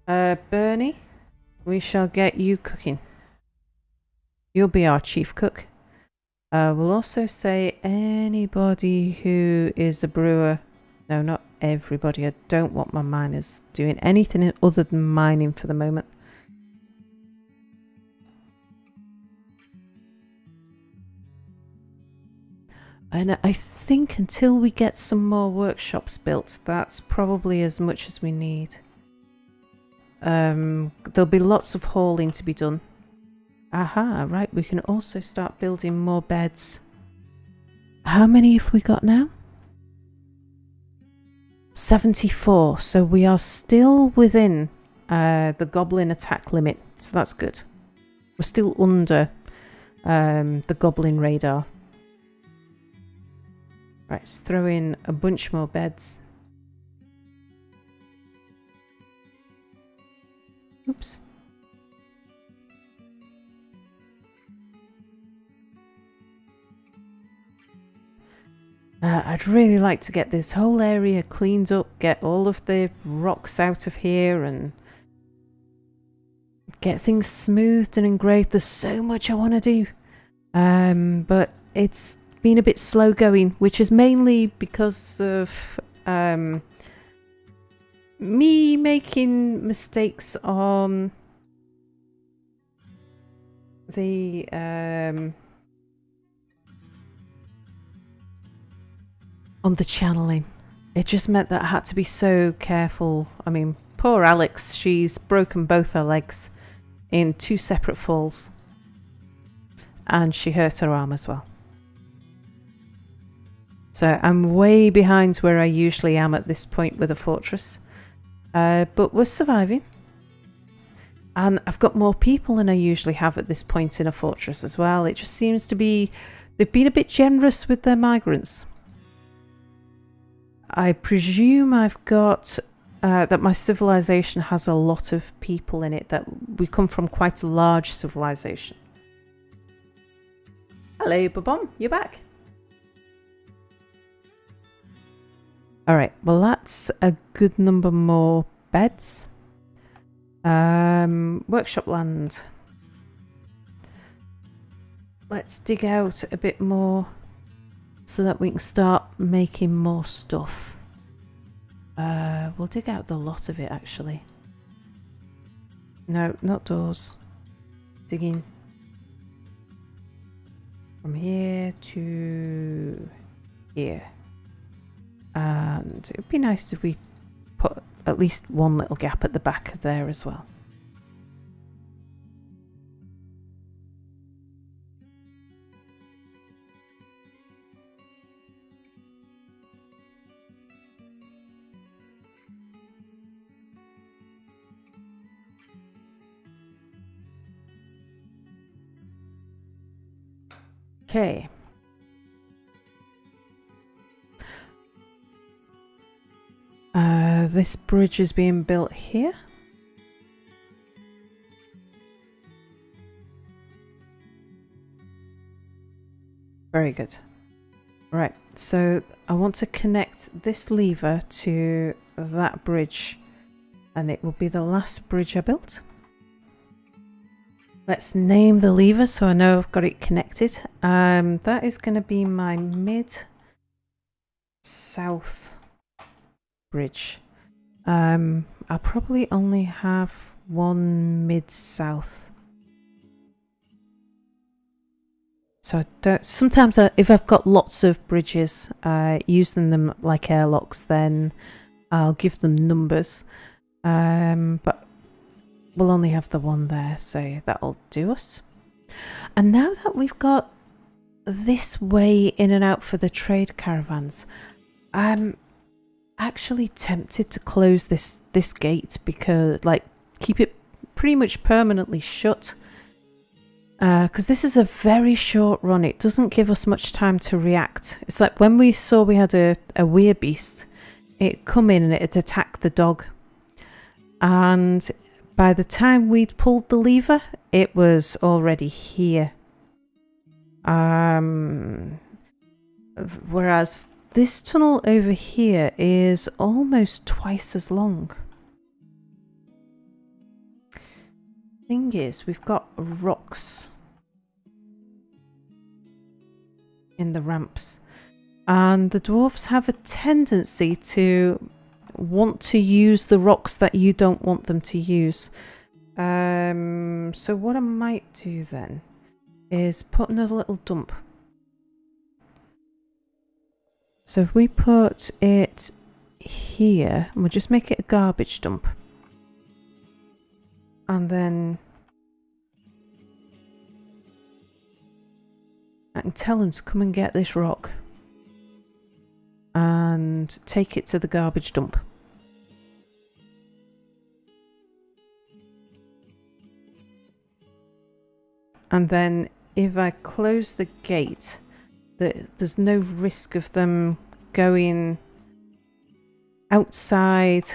Bernie, we shall get you cooking. You'll be our chief cook. We'll also say anybody who is a brewer. No, not everybody. I don't want my miners doing anything other than mining for the moment. And I think until we get some more workshops built, that's probably as much as we need. There'll be lots of hauling to be done. Aha, right, we can also start building more beds. How many have we got now? 74, so we are still within the goblin attack limit, so that's good. We're still under the goblin radar. Right, let's throw in a bunch more beds. Oops. I'd really like to get this whole area cleaned up, get all of the rocks out of here and get things smoothed and engraved. There's so much I want to do. But it's been a bit slow going, which is mainly because of me making mistakes on the on the channeling. It just meant that I had to be so careful. I mean, poor Alex, she's broken both her legs in 2 separate falls. And she hurt her arm as well. So I'm way behind where I usually am at this point with a fortress. But we're surviving. And I've got more people than I usually have at this point in a fortress as well. It just seems to be... They've been a bit generous with their migrants. I presume I've got... that my civilization has a lot of people in it. That we come from quite a large civilization. Hello, Babom. You're back. Alright, well that's a good number more beds. Workshop land. Let's dig out a bit more so that we can start making more stuff. We'll dig out the lot of it actually. No, not doors. Digging from here to here. And it'd be nice if we put at least one little gap at the back there as well. Okay. This bridge is being built here. Very good. Right, so I want to connect this lever to that bridge, and it will be the last bridge I built. Let's name the lever so I know I've got it connected. That is going to be my mid-south bridge. I'll probably only have one mid-south. So I don't, sometimes if I've got lots of bridges, using them like airlocks, then I'll give them numbers. But we'll only have the one there, so that'll do us. And now that we've got this way in and out for the trade caravans, I'm actually tempted to close this gate, because keep it pretty much permanently shut, because this is a very short run. It doesn't give us much time to react. It's like when we saw we had a weird beast, it come in and it'd attack the dog, and by the time we'd pulled the lever, it was already here. Whereas this tunnel over here is almost twice as long. Thing is, we've got rocks in the ramps, and the dwarves have a tendency to want to use the rocks that you don't want them to use. So what I might do then is put another little dump. So if we put it here, and we'll just make it a garbage dump, and then I can tell them to come and get this rock and take it to the garbage dump. And then if I close the gate, there's no risk of them going outside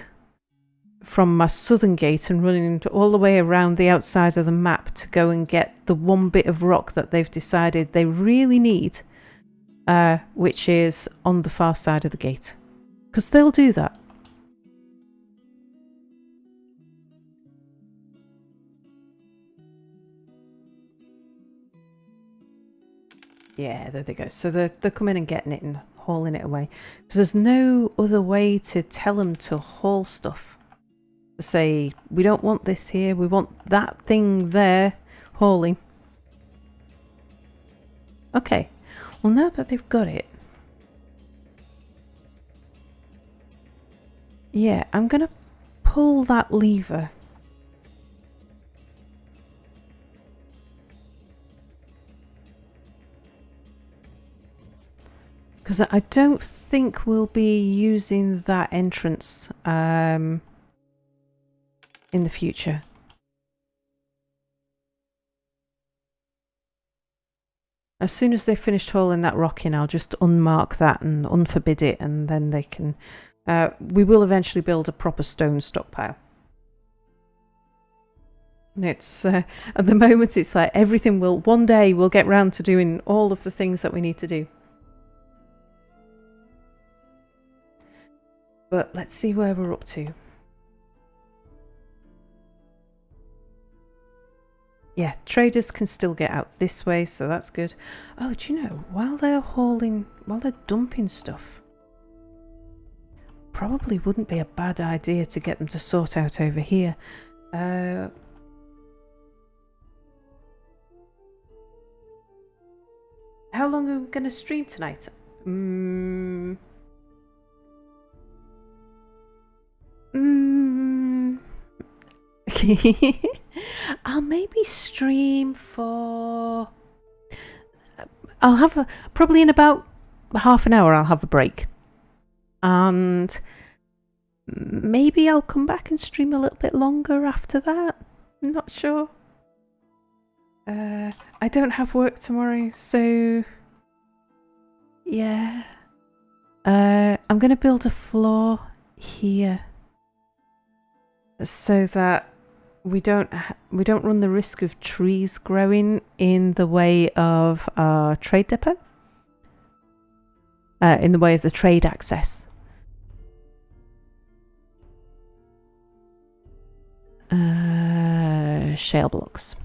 from my southern gate and running all the way around the outside of the map to go and get the one bit of rock that they've decided they really need, which is on the far side of the gate, because they'll do that. Yeah, there they go. So they're coming and getting it and hauling it away, because there's no other way to tell them to haul stuff. To say, we don't want this here, we want that thing there hauling. Okay, well now that they've got it, yeah, I'm going to pull that lever. Because I don't think we'll be using that entrance in the future. As soon as they've finished hauling that rock in, I'll just unmark that and unforbid it, and then they can... we will eventually build a proper stone stockpile. It's at the moment it's like everything will... One day we'll get round to doing all of the things that we need to do. But let's see where we're up to. Yeah, traders can still get out this way, so that's good. Oh, do you know, while they're dumping stuff, probably wouldn't be a bad idea to get them to sort out over here. How long are we going to stream tonight? I'll maybe stream for... I'll have probably in about half an hour I'll have a break. And maybe I'll come back and stream a little bit longer after that. I'm not sure. I don't have work tomorrow, so... Yeah. I'm going to build a floor here so that we don't run the risk of trees growing in the way of our trade depot, in the way of the trade access. Shale blocks.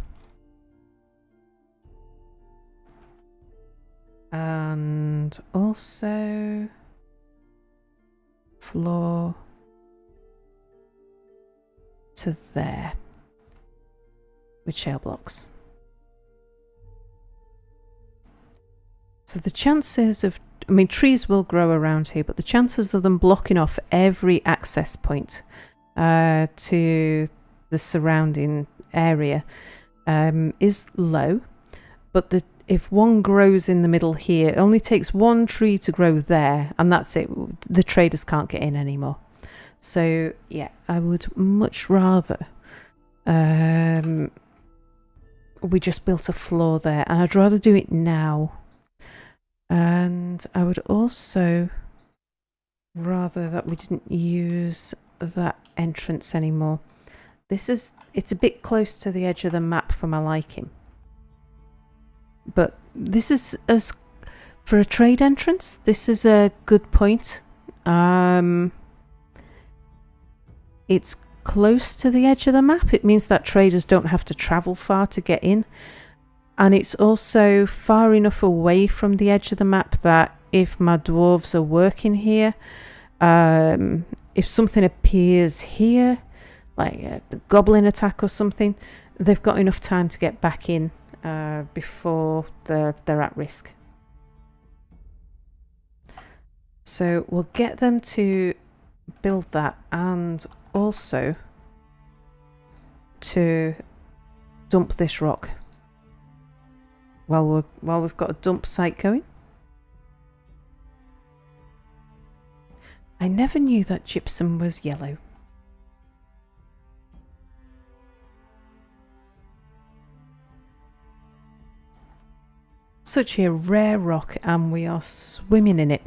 And also floor to there with shale blocks. So the chances of, I mean, trees will grow around here, but the chances of them blocking off every access point to the surrounding area is low. But if one grows in the middle here, it only takes one tree to grow there, and that's it. The traders can't get in anymore. So yeah, I would much rather we just built a floor there, and I'd rather do it now. And I would also rather that we didn't use that entrance anymore. It's a bit close to the edge of the map for my liking. But this is, as for a trade entrance, this is a good point. It's close to the edge of the map. It means that traders don't have to travel far to get in. And it's also far enough away from the edge of the map that if my dwarves are working here, if something appears here, like a goblin attack or something, they've got enough time to get back in before they're at risk. So we'll get them to build that, and also to dump this rock while we've got a dump site going. I never knew that gypsum was yellow. Such a rare rock, and we are swimming in it.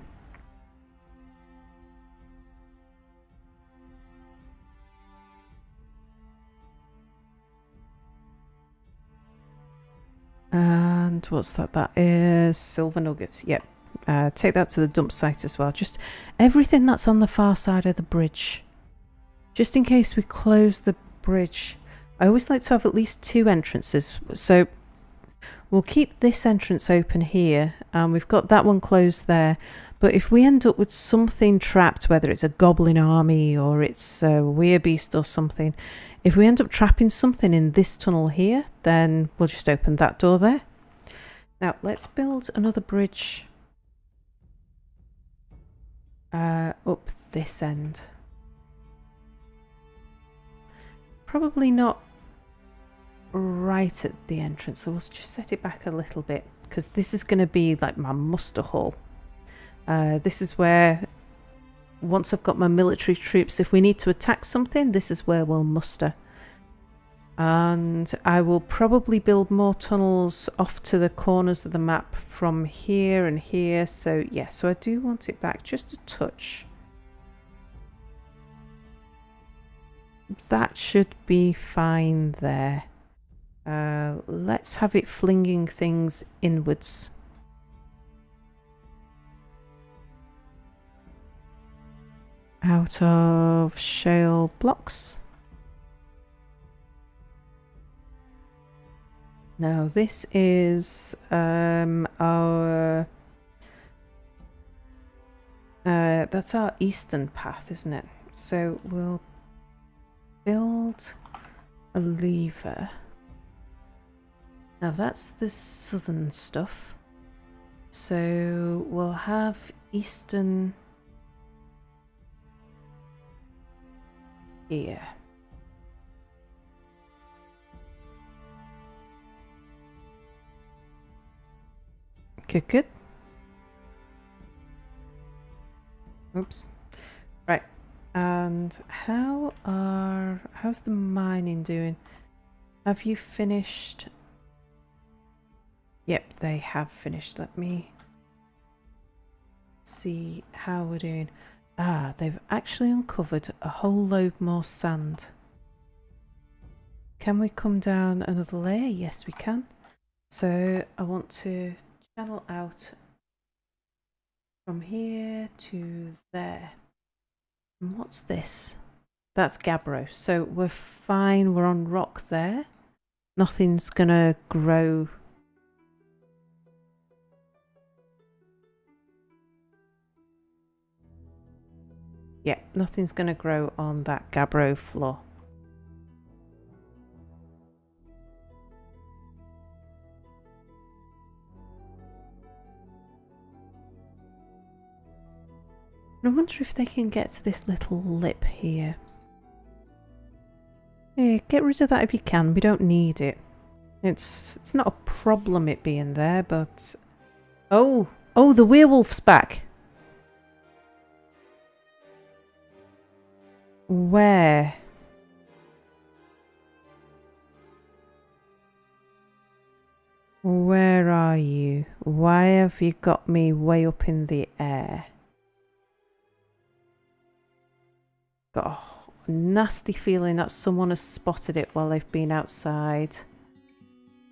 And what's that? That is silver nuggets. Yep. Take that to the dump site as well. Just everything that's on the far side of the bridge. Just in case we close the bridge. I always like to have at least 2 entrances. So we'll keep this entrance open here, and we've got that one closed there. But if we end up with something trapped, whether it's a goblin army or it's a werebeast or something, if we end up trapping something in this tunnel here, then we'll just open that door there. Now, let's build another bridge up this end. Probably not right at the entrance, so we'll just set it back a little bit, because this is going to be like my muster hall. This is where, once I've got my military troops, if we need to attack something, this is where we'll muster. And I will probably build more tunnels off to the corners of the map from here and here. So yeah, so I do want it back just a touch. That should be fine there. Let's have it flinging things inwards. Out of shale blocks. Now this is our that's our eastern path, isn't it? So we'll build a lever. Now that's the southern stuff. So we'll have eastern here. Good, good. Oops. Right. And how's the mining doing? Have you finished? Yep, they have finished. Let me see how we're doing. Ah, they've actually uncovered a whole load more sand. Can we come down another layer? Yes, we can. So I want to channel out from here to there. And what's this? That's gabbro. So we're fine. We're on rock there. Nothing's gonna grow. Yeah, nothing's gonna grow on that gabbro floor. I wonder if they can get to this little lip here. Yeah, get rid of that if you can. We don't need it. It's not a problem it being there, but... Oh, the werewolf's back. Where? Where are you? Why have you got me way up in the air? Got a nasty feeling that someone has spotted it while they've been outside.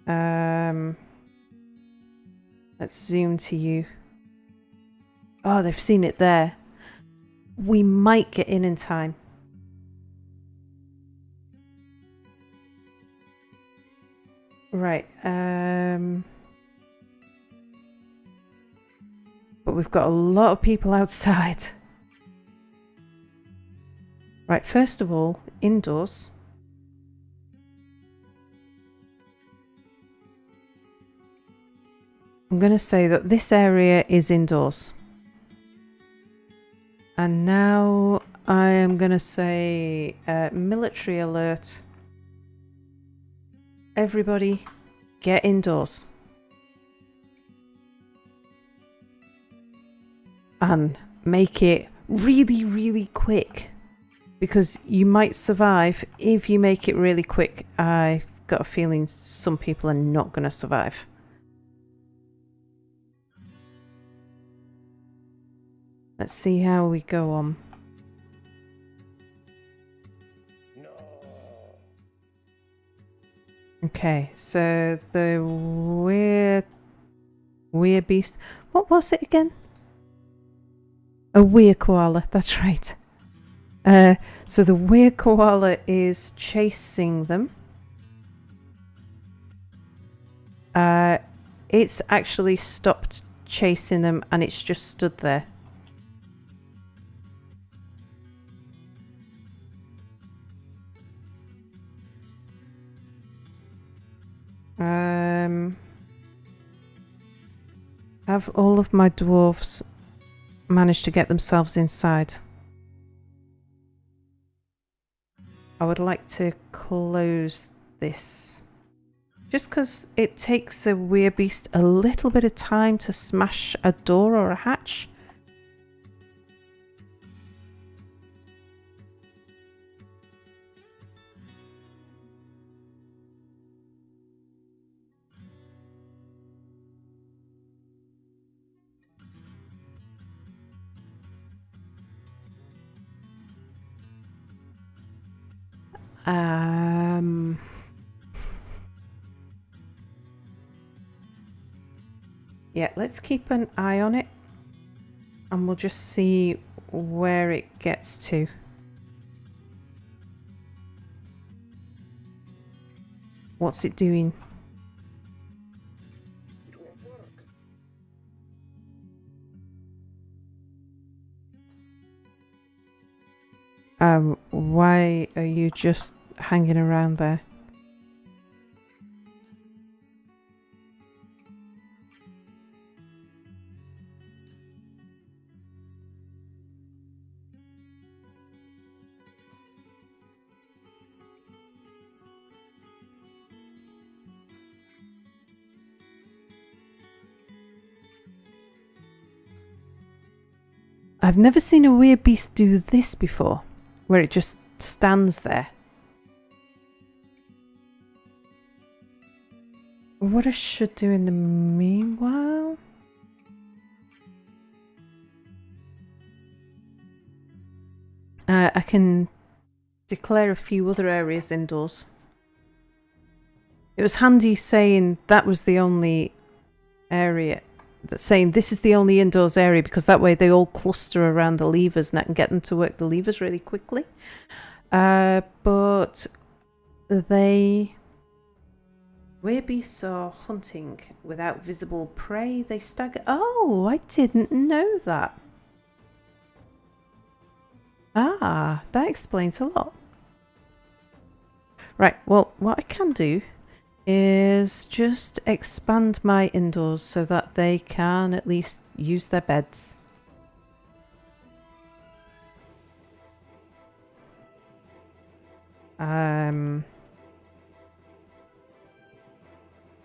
Let's zoom to you. Oh, they've seen it there. We might get in time. Right. But we've got a lot of people outside. Right, first of all, indoors. I'm going to say that this area is indoors. And now I am going to say military alert. Everybody get indoors. And make it really, really quick. Because you might survive if you make it really quick. I've got a feeling some people are not going to survive. Let's see how we go on. No. Okay, so the weird beast. What was it again? A weird koala, that's right. So the weird koala is chasing them. It's actually stopped chasing them and it's just stood there. Have all of my dwarves managed to get themselves inside? I would like to close this. Just because it takes a werebeast a little bit of time to smash a door or a hatch. Yeah, let's keep an eye on it and we'll just see where it gets to. What's it doing? Why are you just hanging around there? I've never seen a werebeast do this before, where it just stands there. What I should do in the meanwhile? I can declare a few other areas indoors. It was handy saying that was the only area, saying this is the only indoors area, because that way they all cluster around the levers and I can get them to work the levers really quickly. But werebeasts are hunting without visible prey. They stagger. Oh, I didn't know that. Ah, that explains a lot. Right, well, what I can do is just expand my indoors so that they can at least use their beds.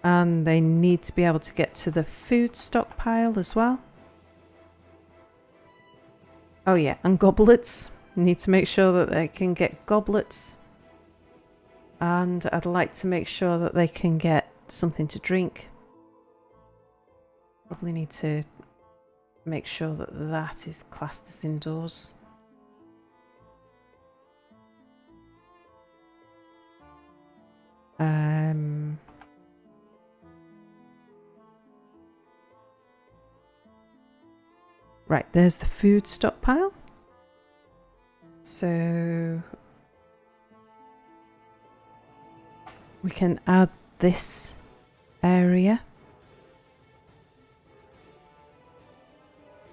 And they need to be able to get to the food stockpile as well. Oh yeah, and goblets. Need to make sure that they can get goblets. And I'd like to make sure that they can get something to drink. Probably need to make sure that that is classed as indoors. Right, there's the food stockpile. So we can add this area.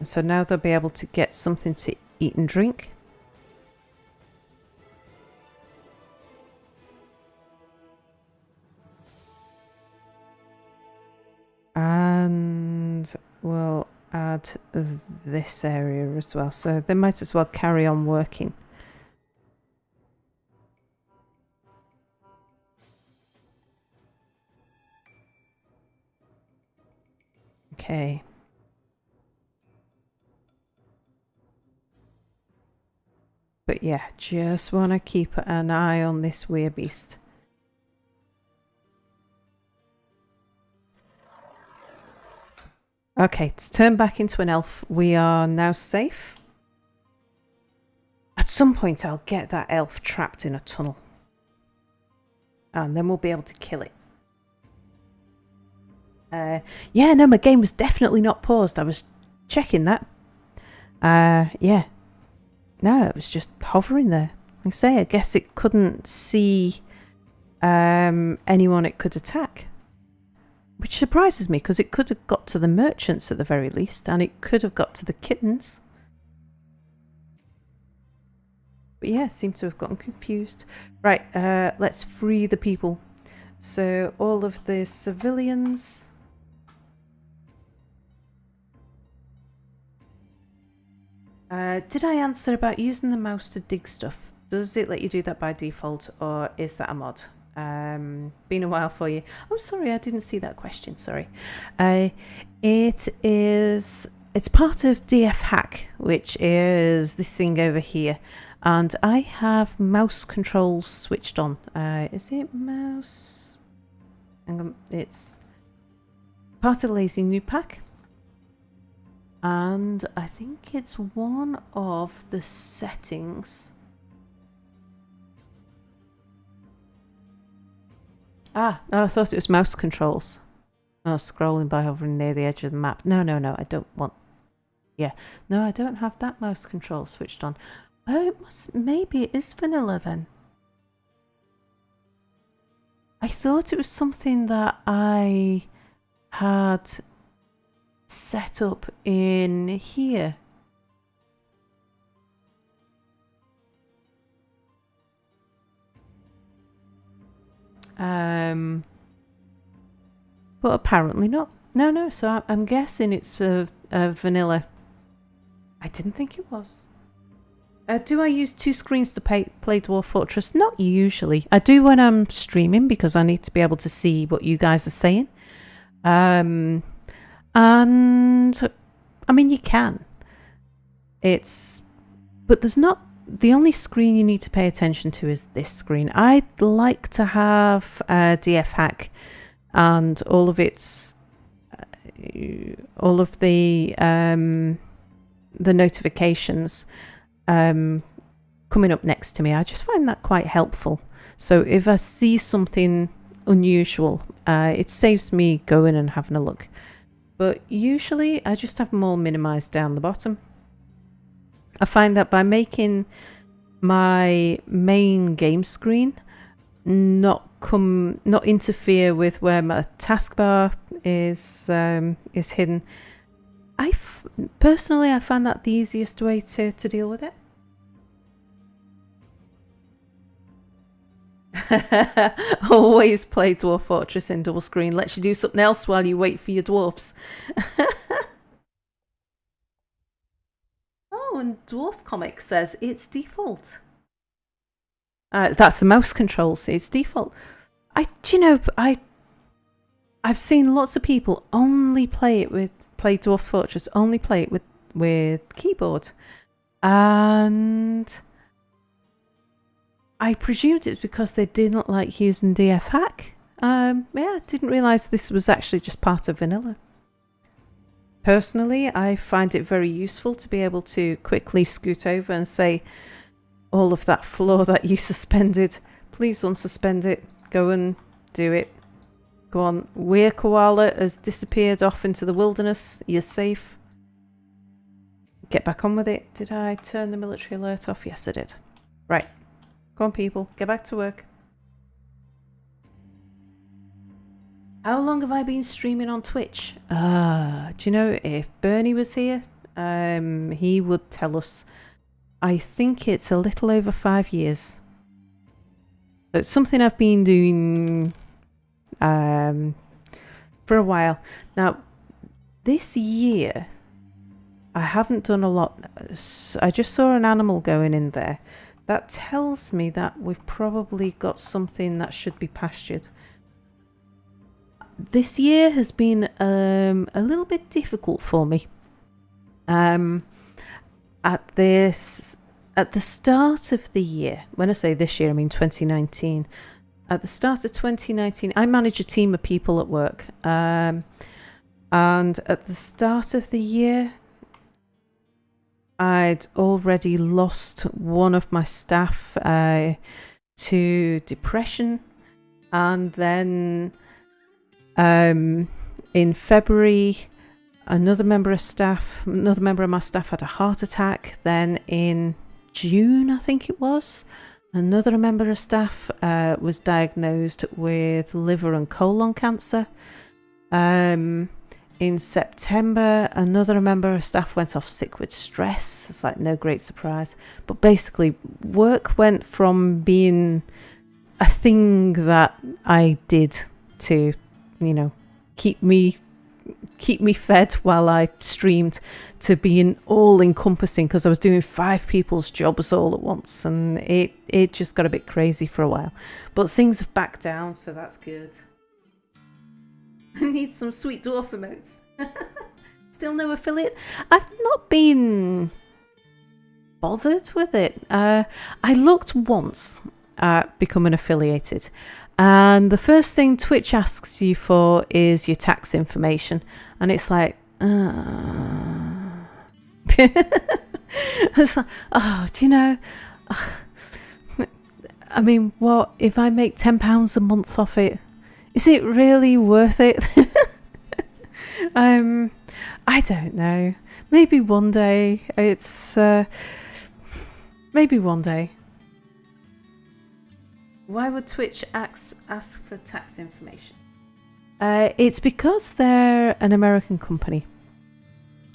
So now they'll be able to get something to eat and drink. And we'll add this area as well. So they might as well carry on working. Okay. But yeah, just want to keep an eye on this werebeast. Okay, it's turned back into an elf. We are now safe. At some point I'll get that elf trapped in a tunnel. And then we'll be able to kill it. Yeah, no, my game was definitely not paused. I was checking that. Yeah. No, it was just hovering there. Like I say, I guess it couldn't see anyone it could attack. Which surprises me, because it could have got to the merchants at the very least, and it could have got to the kittens. But yeah, seem to have gotten confused. Right, let's free the people. So all of the civilians Did I answer about using the mouse to dig stuff? Does it let you do that by default, or is that a mod? Been a while for you. Oh, sorry, I didn't see that question. Sorry. It is. It's part of DF Hack, which is this thing over here, and I have mouse controls switched on. Is it mouse? Hang on, it's part of Lazy New Pack. And I think it's one of the settings. Oh, I thought it was mouse controls. Oh, scrolling by hovering near the edge of the map. No, I don't want... Yeah, no, I don't have that mouse control switched on. Oh, it must... Maybe it is vanilla then. I thought it was something that I had set up in here. But apparently not. No, so I'm guessing it's vanilla. I didn't think it was. Do I use two screens to play Dwarf Fortress? Not usually. I do when I'm streaming because I need to be able to see what you guys are saying. And I mean, you can. But there's not. The only screen you need to pay attention to is this screen. I'd like to have DF Hack and all of the notifications coming up next to me. I just find that quite helpful. So if I see something unusual, it saves me going and having a look. But usually I just have them all minimized down the bottom. I find that by making my main game screen not interfere with where my taskbar is hidden, personally I find that the easiest way to deal with it. Always play Dwarf Fortress in double screen. Lets you do something else while you wait for your dwarfs. Oh, and Dwarf Comic says it's default. That's the mouse controls. It's default. I've seen lots of people only play Dwarf Fortress, only play it with keyboard, and I presumed it's because they didn't like using DF Hack. Yeah, didn't realise this was actually just part of vanilla. Personally, I find it very useful to be able to quickly scoot over and say, all of that floor that you suspended, please unsuspend it. Go and do it. Go on. Weir Koala has disappeared off into the wilderness. You're safe. Get back on with it. Did I turn the military alert off? Yes, I did. Right. Come on, people. Get back to work. How long have I been streaming on Twitch? Do you know, if Bernie was here, he would tell us. I think it's a little over 5 years. So it's something I've been doing for a while. Now, this year, I haven't done a lot. I just saw an animal going in there. That tells me that we've probably got something that should be pastured. This year has been a little bit difficult for me. At the start of the year, when I say this year, I mean 2019. At the start of 2019, I manage a team of people at work. And at the start of the year, I'd already lost one of my staff to depression. And then in February, another member of my staff had a heart attack. Then in June, I think it was, another member of staff was diagnosed with liver and colon cancer. In September, another member of staff went off sick with stress. It's like no great surprise. But basically, work went from being a thing that I did to, keep me keep me fed while I streamed to being all encompassing, because I was doing 5 people's jobs all at once, and it just got a bit crazy for a while. But things have backed down, so that's good. I need some sweet dwarf emotes. Still no affiliate. I've not been bothered with it. I looked once at becoming affiliated, and the first thing Twitch asks you for is your tax information, and it's like, it's like, do you know? I mean, what if I make £10 a month off it? Is it really worth it? I don't know. Maybe one day. Maybe one day. Why would Twitch ask for tax information? It's because they're an American company.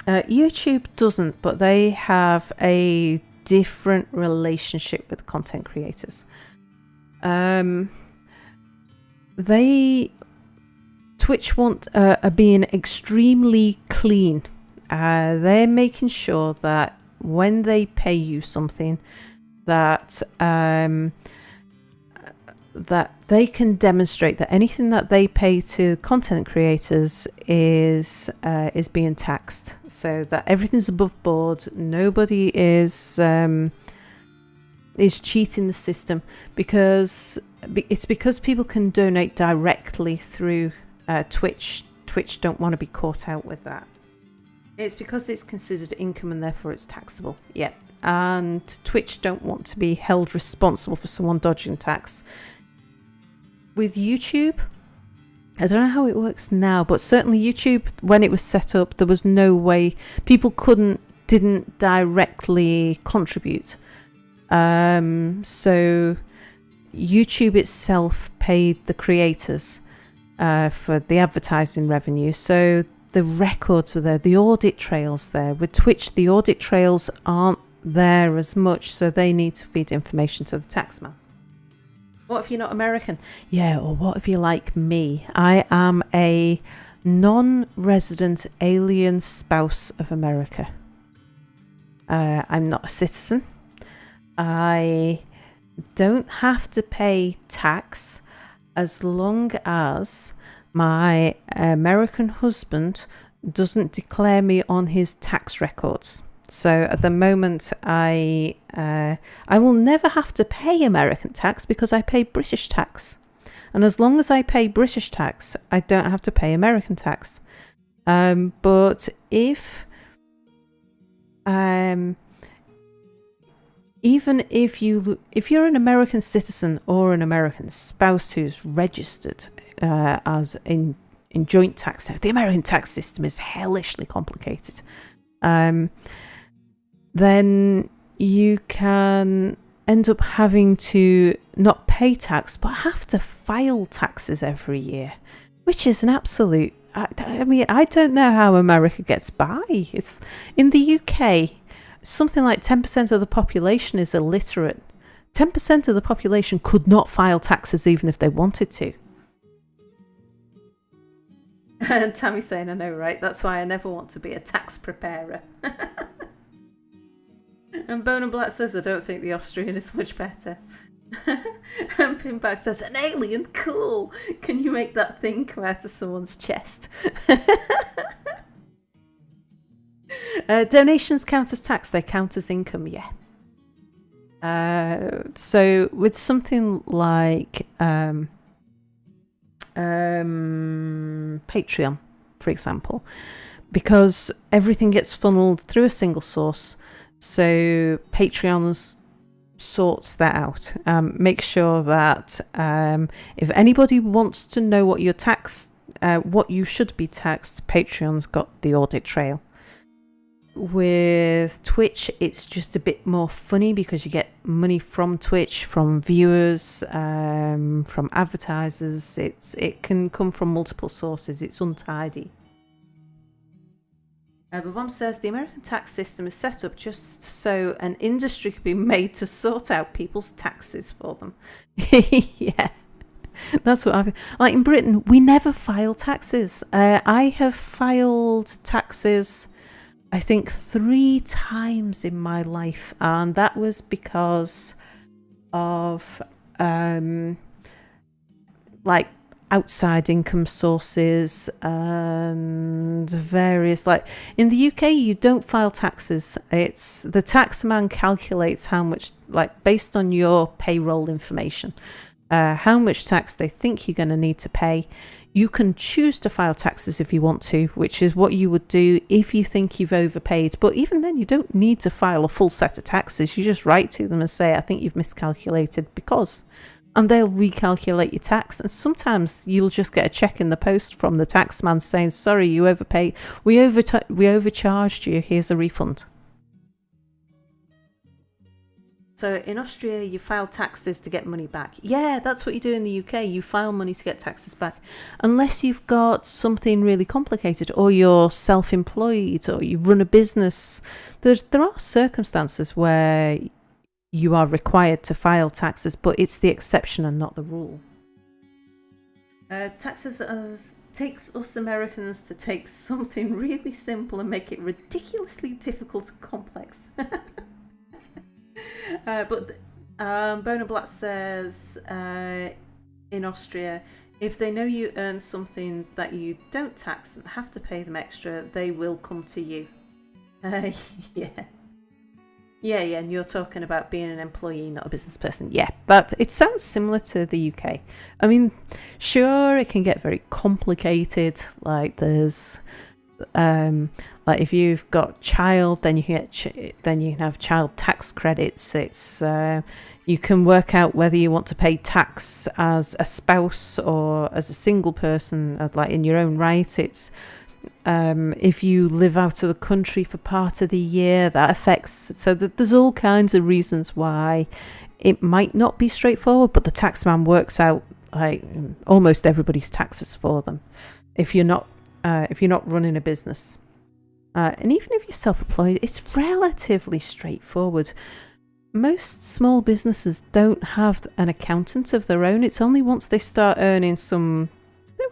YouTube doesn't, but they have a different relationship with content creators. Twitch are being extremely clean. They're making sure that when they pay you something, that they can demonstrate that anything that they pay to content creators is being taxed, so that everything's above board. Nobody is cheating the system, because people can donate directly through Twitch. Twitch don't want to be caught out with that. It's because it's considered income and therefore it's taxable. Yeah, and Twitch don't want to be held responsible for someone dodging tax. With YouTube, I don't know how it works now, but certainly YouTube, when it was set up, there was no way people didn't directly contribute. So YouTube itself paid the creators for the advertising revenue. So the records were there, the audit trails there. With Twitch, the audit trails aren't there as much, so they need to feed information to the taxman. What if you're not American? Yeah, or what if you're like me? I am a non-resident alien spouse of America. I'm not a citizen. I don't have to pay tax as long as my American husband doesn't declare me on his tax records. So at the moment, I will never have to pay American tax because I pay British tax. And as long as I pay British tax, I don't have to pay American tax. But if even if you're an American citizen or an American spouse who's registered as in joint tax, the American tax system is hellishly complicated. Then you can end up having to not pay tax, but have to file taxes every year, which is an absolute... I mean, I don't know how America gets by. It's in the UK, something like 10% of the population is illiterate. 10% of the population could not file taxes even if they wanted to. And Tammy's saying, I know, right? That's why I never want to be a tax preparer. And Bone and Black says, I don't think the Austrian is much better. And Pinback says, an alien? Cool. Can you make that thing come out of someone's chest? Donations count as tax. They count as income, yeah. So with something like Patreon, for example, because everything gets funneled through a single source, so Patreon sorts that out. Make sure that if anybody wants to know what your what you should be taxed, Patreon's got the audit trail. With Twitch, it's just a bit more funny because you get money from Twitch, from viewers, from advertisers. It can come from multiple sources. It's untidy. But Mom says the American tax system is set up just so an industry can be made to sort out people's taxes for them. Yeah. That's what I've like in Britain. We never file taxes. I have filed taxes, I think 3 times in my life, and that was because of like outside income sources and various, like in the UK you don't file taxes. It's the tax man calculates how much, like based on your payroll information, how much tax they think you're going to need to pay. You can choose to file taxes if you want to, which is what you would do if you think you've overpaid. But even then, you don't need to file a full set of taxes. You just write to them and say, I think you've miscalculated because, and they'll recalculate your tax. And sometimes you'll just get a check in the post from the tax man saying, sorry, you overpaid. We overcharged you. Here's a refund. So in Austria, you file taxes to get money back. Yeah, that's what you do in the UK. You file money to get taxes back. Unless you've got something really complicated, or you're self-employed, or you run a business. There are circumstances where you are required to file taxes, but it's the exception and not the rule. Taxes takes us Americans to take something really simple and make it ridiculously difficult and complex. But Bonablatt says in Austria, if they know you earn something that you don't tax and have to pay them extra, they will come to you. Yeah, and you're talking about being an employee, not a business person. Yeah, but it sounds similar to the UK. I mean, sure, it can get very complicated. Like there's like if you've got child, then you can have child tax credits. It's you can work out whether you want to pay tax as a spouse or as a single person, like in your own right. It's if you live out of the country for part of the year, that affects. So there's all kinds of reasons why it might not be straightforward, but the taxman works out like almost everybody's taxes for them. If you're not running a business. And even if you're self-employed, it's relatively straightforward. Most small businesses don't have an accountant of their own. It's only once they start earning some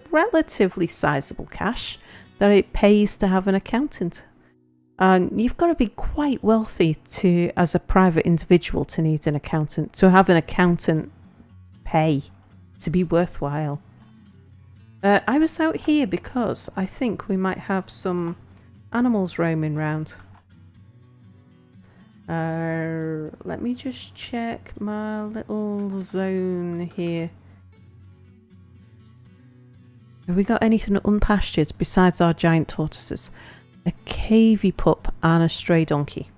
relatively sizable cash that it pays to have an accountant. And you've got to be quite wealthy to, as a private individual, to need an accountant, to have an accountant pay to be worthwhile. I was out here because I think we might have some animals roaming round. Let me just check my little zone here. Have we got anything unpastured besides our giant tortoises? A cavy pup and a stray donkey.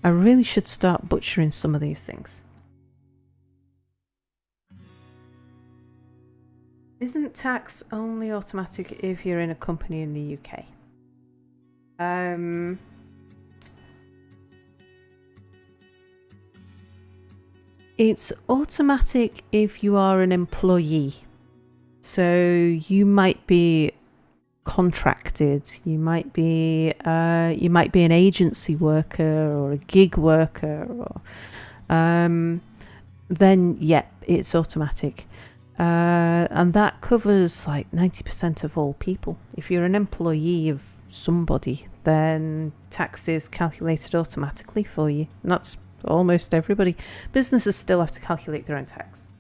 I really should start butchering some of these things. Isn't tax only automatic if you're in a company in the UK? It's automatic if you are an employee. So you might be contracted, you might be an agency worker or a gig worker, or then it's automatic. And that covers like 90% of all people. If you're an employee of somebody, then tax is calculated automatically for you. And that's almost everybody. Businesses still have to calculate their own tax.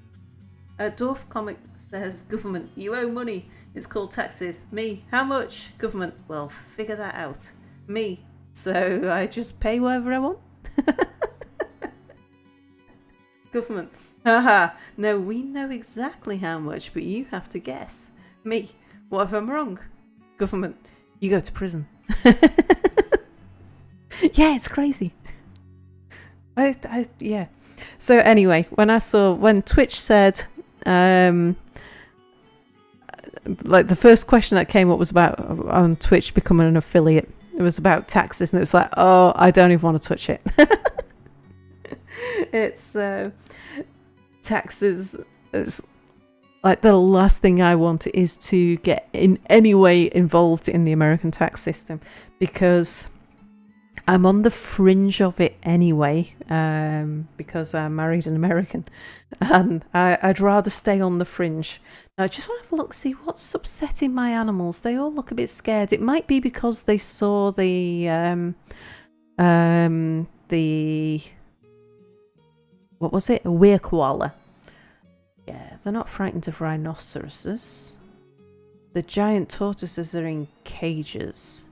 Dwarf Comic says, government, you owe money. It's called taxes. Me, how much? Government, well, figure that out. Me, so I just pay whatever I want. Government, haha, no, we know exactly how much, but you have to guess. Me, what if I'm wrong? Government, you go to prison. Yeah, it's crazy. Yeah. So anyway, when Twitch said, like the first question that came up was about on Twitch becoming an affiliate. It was about taxes, and it was like, oh, I don't even want to touch it. It's taxes. It's like the last thing I want is to get in any way involved in the American tax system, because I'm on the fringe of it anyway, because I married an American, and I'd rather stay on the fringe. Now, I just want to have a look, see what's upsetting my animals. They all look a bit scared. It might be because they saw the what was it? A weir koala. Yeah, they're not frightened of rhinoceroses. The giant tortoises are in cages.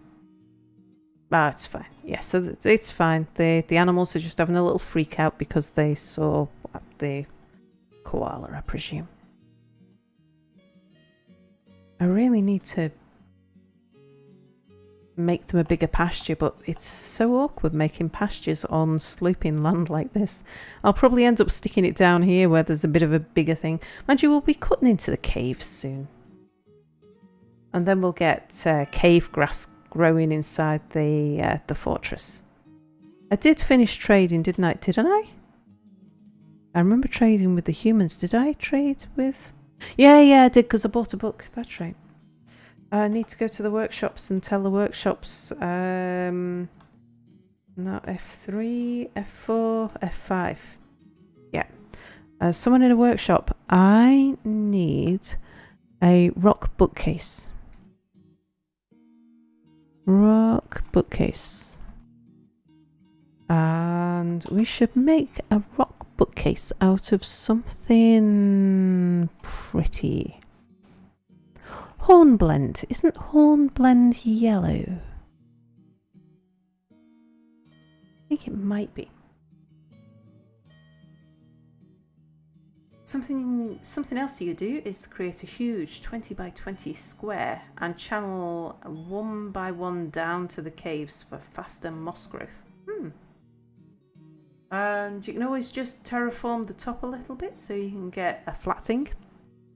Ah, it's fine. Yeah, so it's fine. The animals are just having a little freak out because they saw the koala, I presume. I really need to make them a bigger pasture, but it's so awkward making pastures on sloping land like this. I'll probably end up sticking it down here where there's a bit of a bigger thing. Mind you, we'll be cutting into the caves soon. And then we'll get cave grass growing inside the fortress. I did finish trading, didn't I? Didn't I? I remember trading with the humans. Did I trade with... Yeah, I did, because I bought a book. That's right. I need to go to the workshops and tell the workshops... not F3, F4, F5. Yeah. Someone in a workshop. I need a rock bookcase. Rock bookcase. And we should make a rock bookcase out of something pretty. Hornblende. Isn't hornblende yellow? I think it might be. Something else you do is create a huge 20 by 20 square and channel 1 by 1 down to the caves for faster moss growth. And you can always just terraform the top a little bit so you can get a flat thing.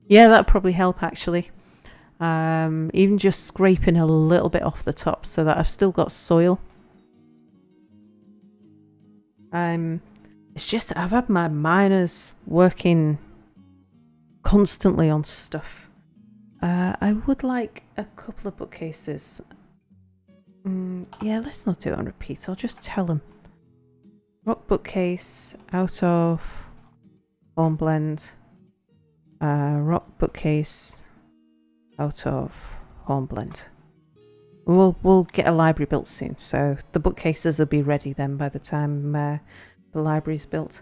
Yeah, that'd probably help actually. Even just scraping a little bit off the top so that I've still got soil. It's just I've had my miners working constantly on stuff. I would like a couple of bookcases. Yeah, let's not do it on repeat. I'll just tell them. Rock bookcase out of hornblende. Rock bookcase out of hornblende. We'll get a library built soon, so the bookcases will be ready then by the time the library's built.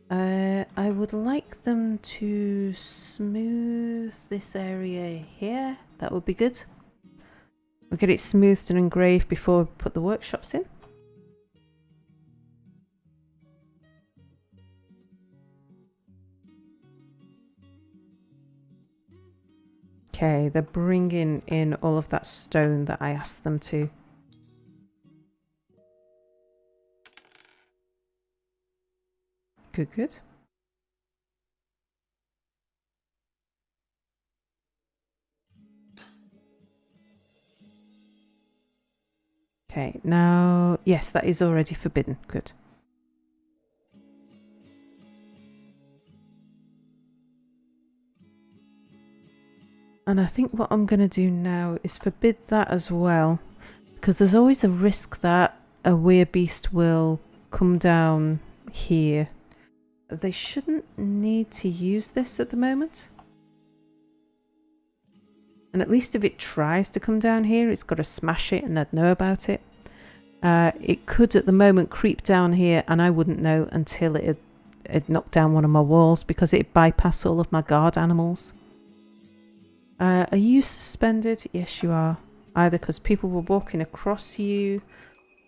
I would like them to smooth this area here. That would be good. We'll get it smoothed and engraved before we put the workshops in. Okay, they're bringing in all of that stone that I asked them to. Good. Okay, now, yes, that is already forbidden. Good. And I think what I'm going to do now is forbid that as well, because there's always a risk that a weird beast will come down here. They shouldn't need to use this at the moment. And at least if it tries to come down here, it's got to smash it and I'd know about it. It could at the moment creep down here and I wouldn't know until it had knocked down one of my walls because it bypassed all of my guard animals. Are you suspended? Yes, you are. Either because people were walking across you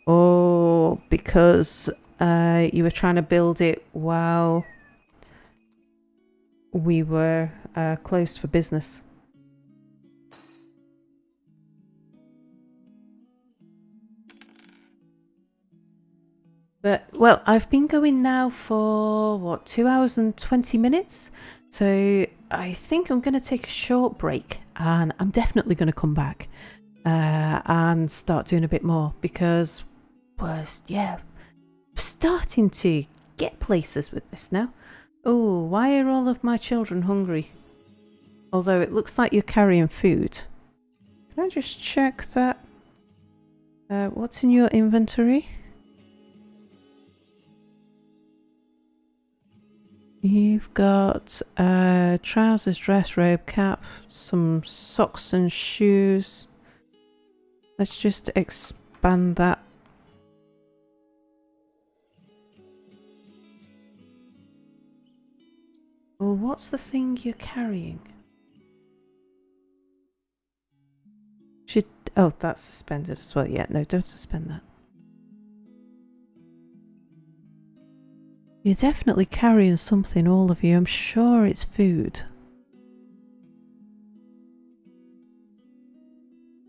or because you were trying to build it while we were closed for business. But, well, I've been going now for, what, 2 hours and 20 minutes? So I think I'm going to take a short break and I'm definitely going to come back and start doing a bit more because, well, yeah, starting to get places with this now. Oh, why are all of my children hungry? Although it looks like you're carrying food. Can I just check that? What's in your inventory? You've got trousers, dress, robe, cap, some socks and shoes. Let's just expand that. Well, what's the thing you're carrying? Oh, that's suspended as well. Yeah, no, don't suspend that. You're definitely carrying something, all of you. I'm sure it's food.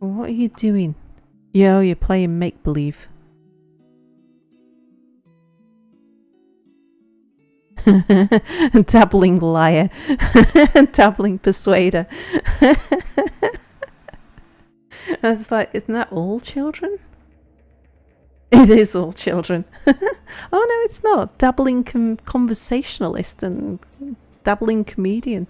What are you doing? Yo, you're playing make-believe. Dabbling liar. Dabbling persuader. That's like, isn't that all children? It is all children. Oh no, it's not. Dabbling conversationalist and dabbling comedian.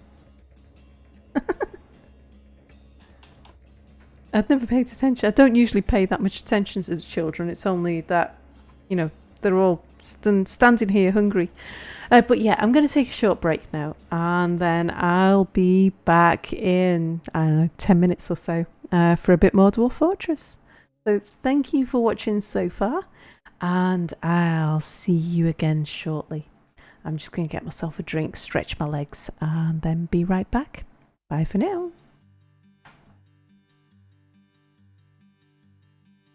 I'd never paid attention. I don't usually pay that much attention to the children. It's only that, you know, they're all standing here hungry. But yeah, I'm going to take a short break now, and then I'll be back in, I don't know, 10 minutes or so for a bit more Dwarf Fortress. So thank you for watching so far, and I'll see you again shortly. I'm just going to get myself a drink, stretch my legs, and then be right back. Bye for now.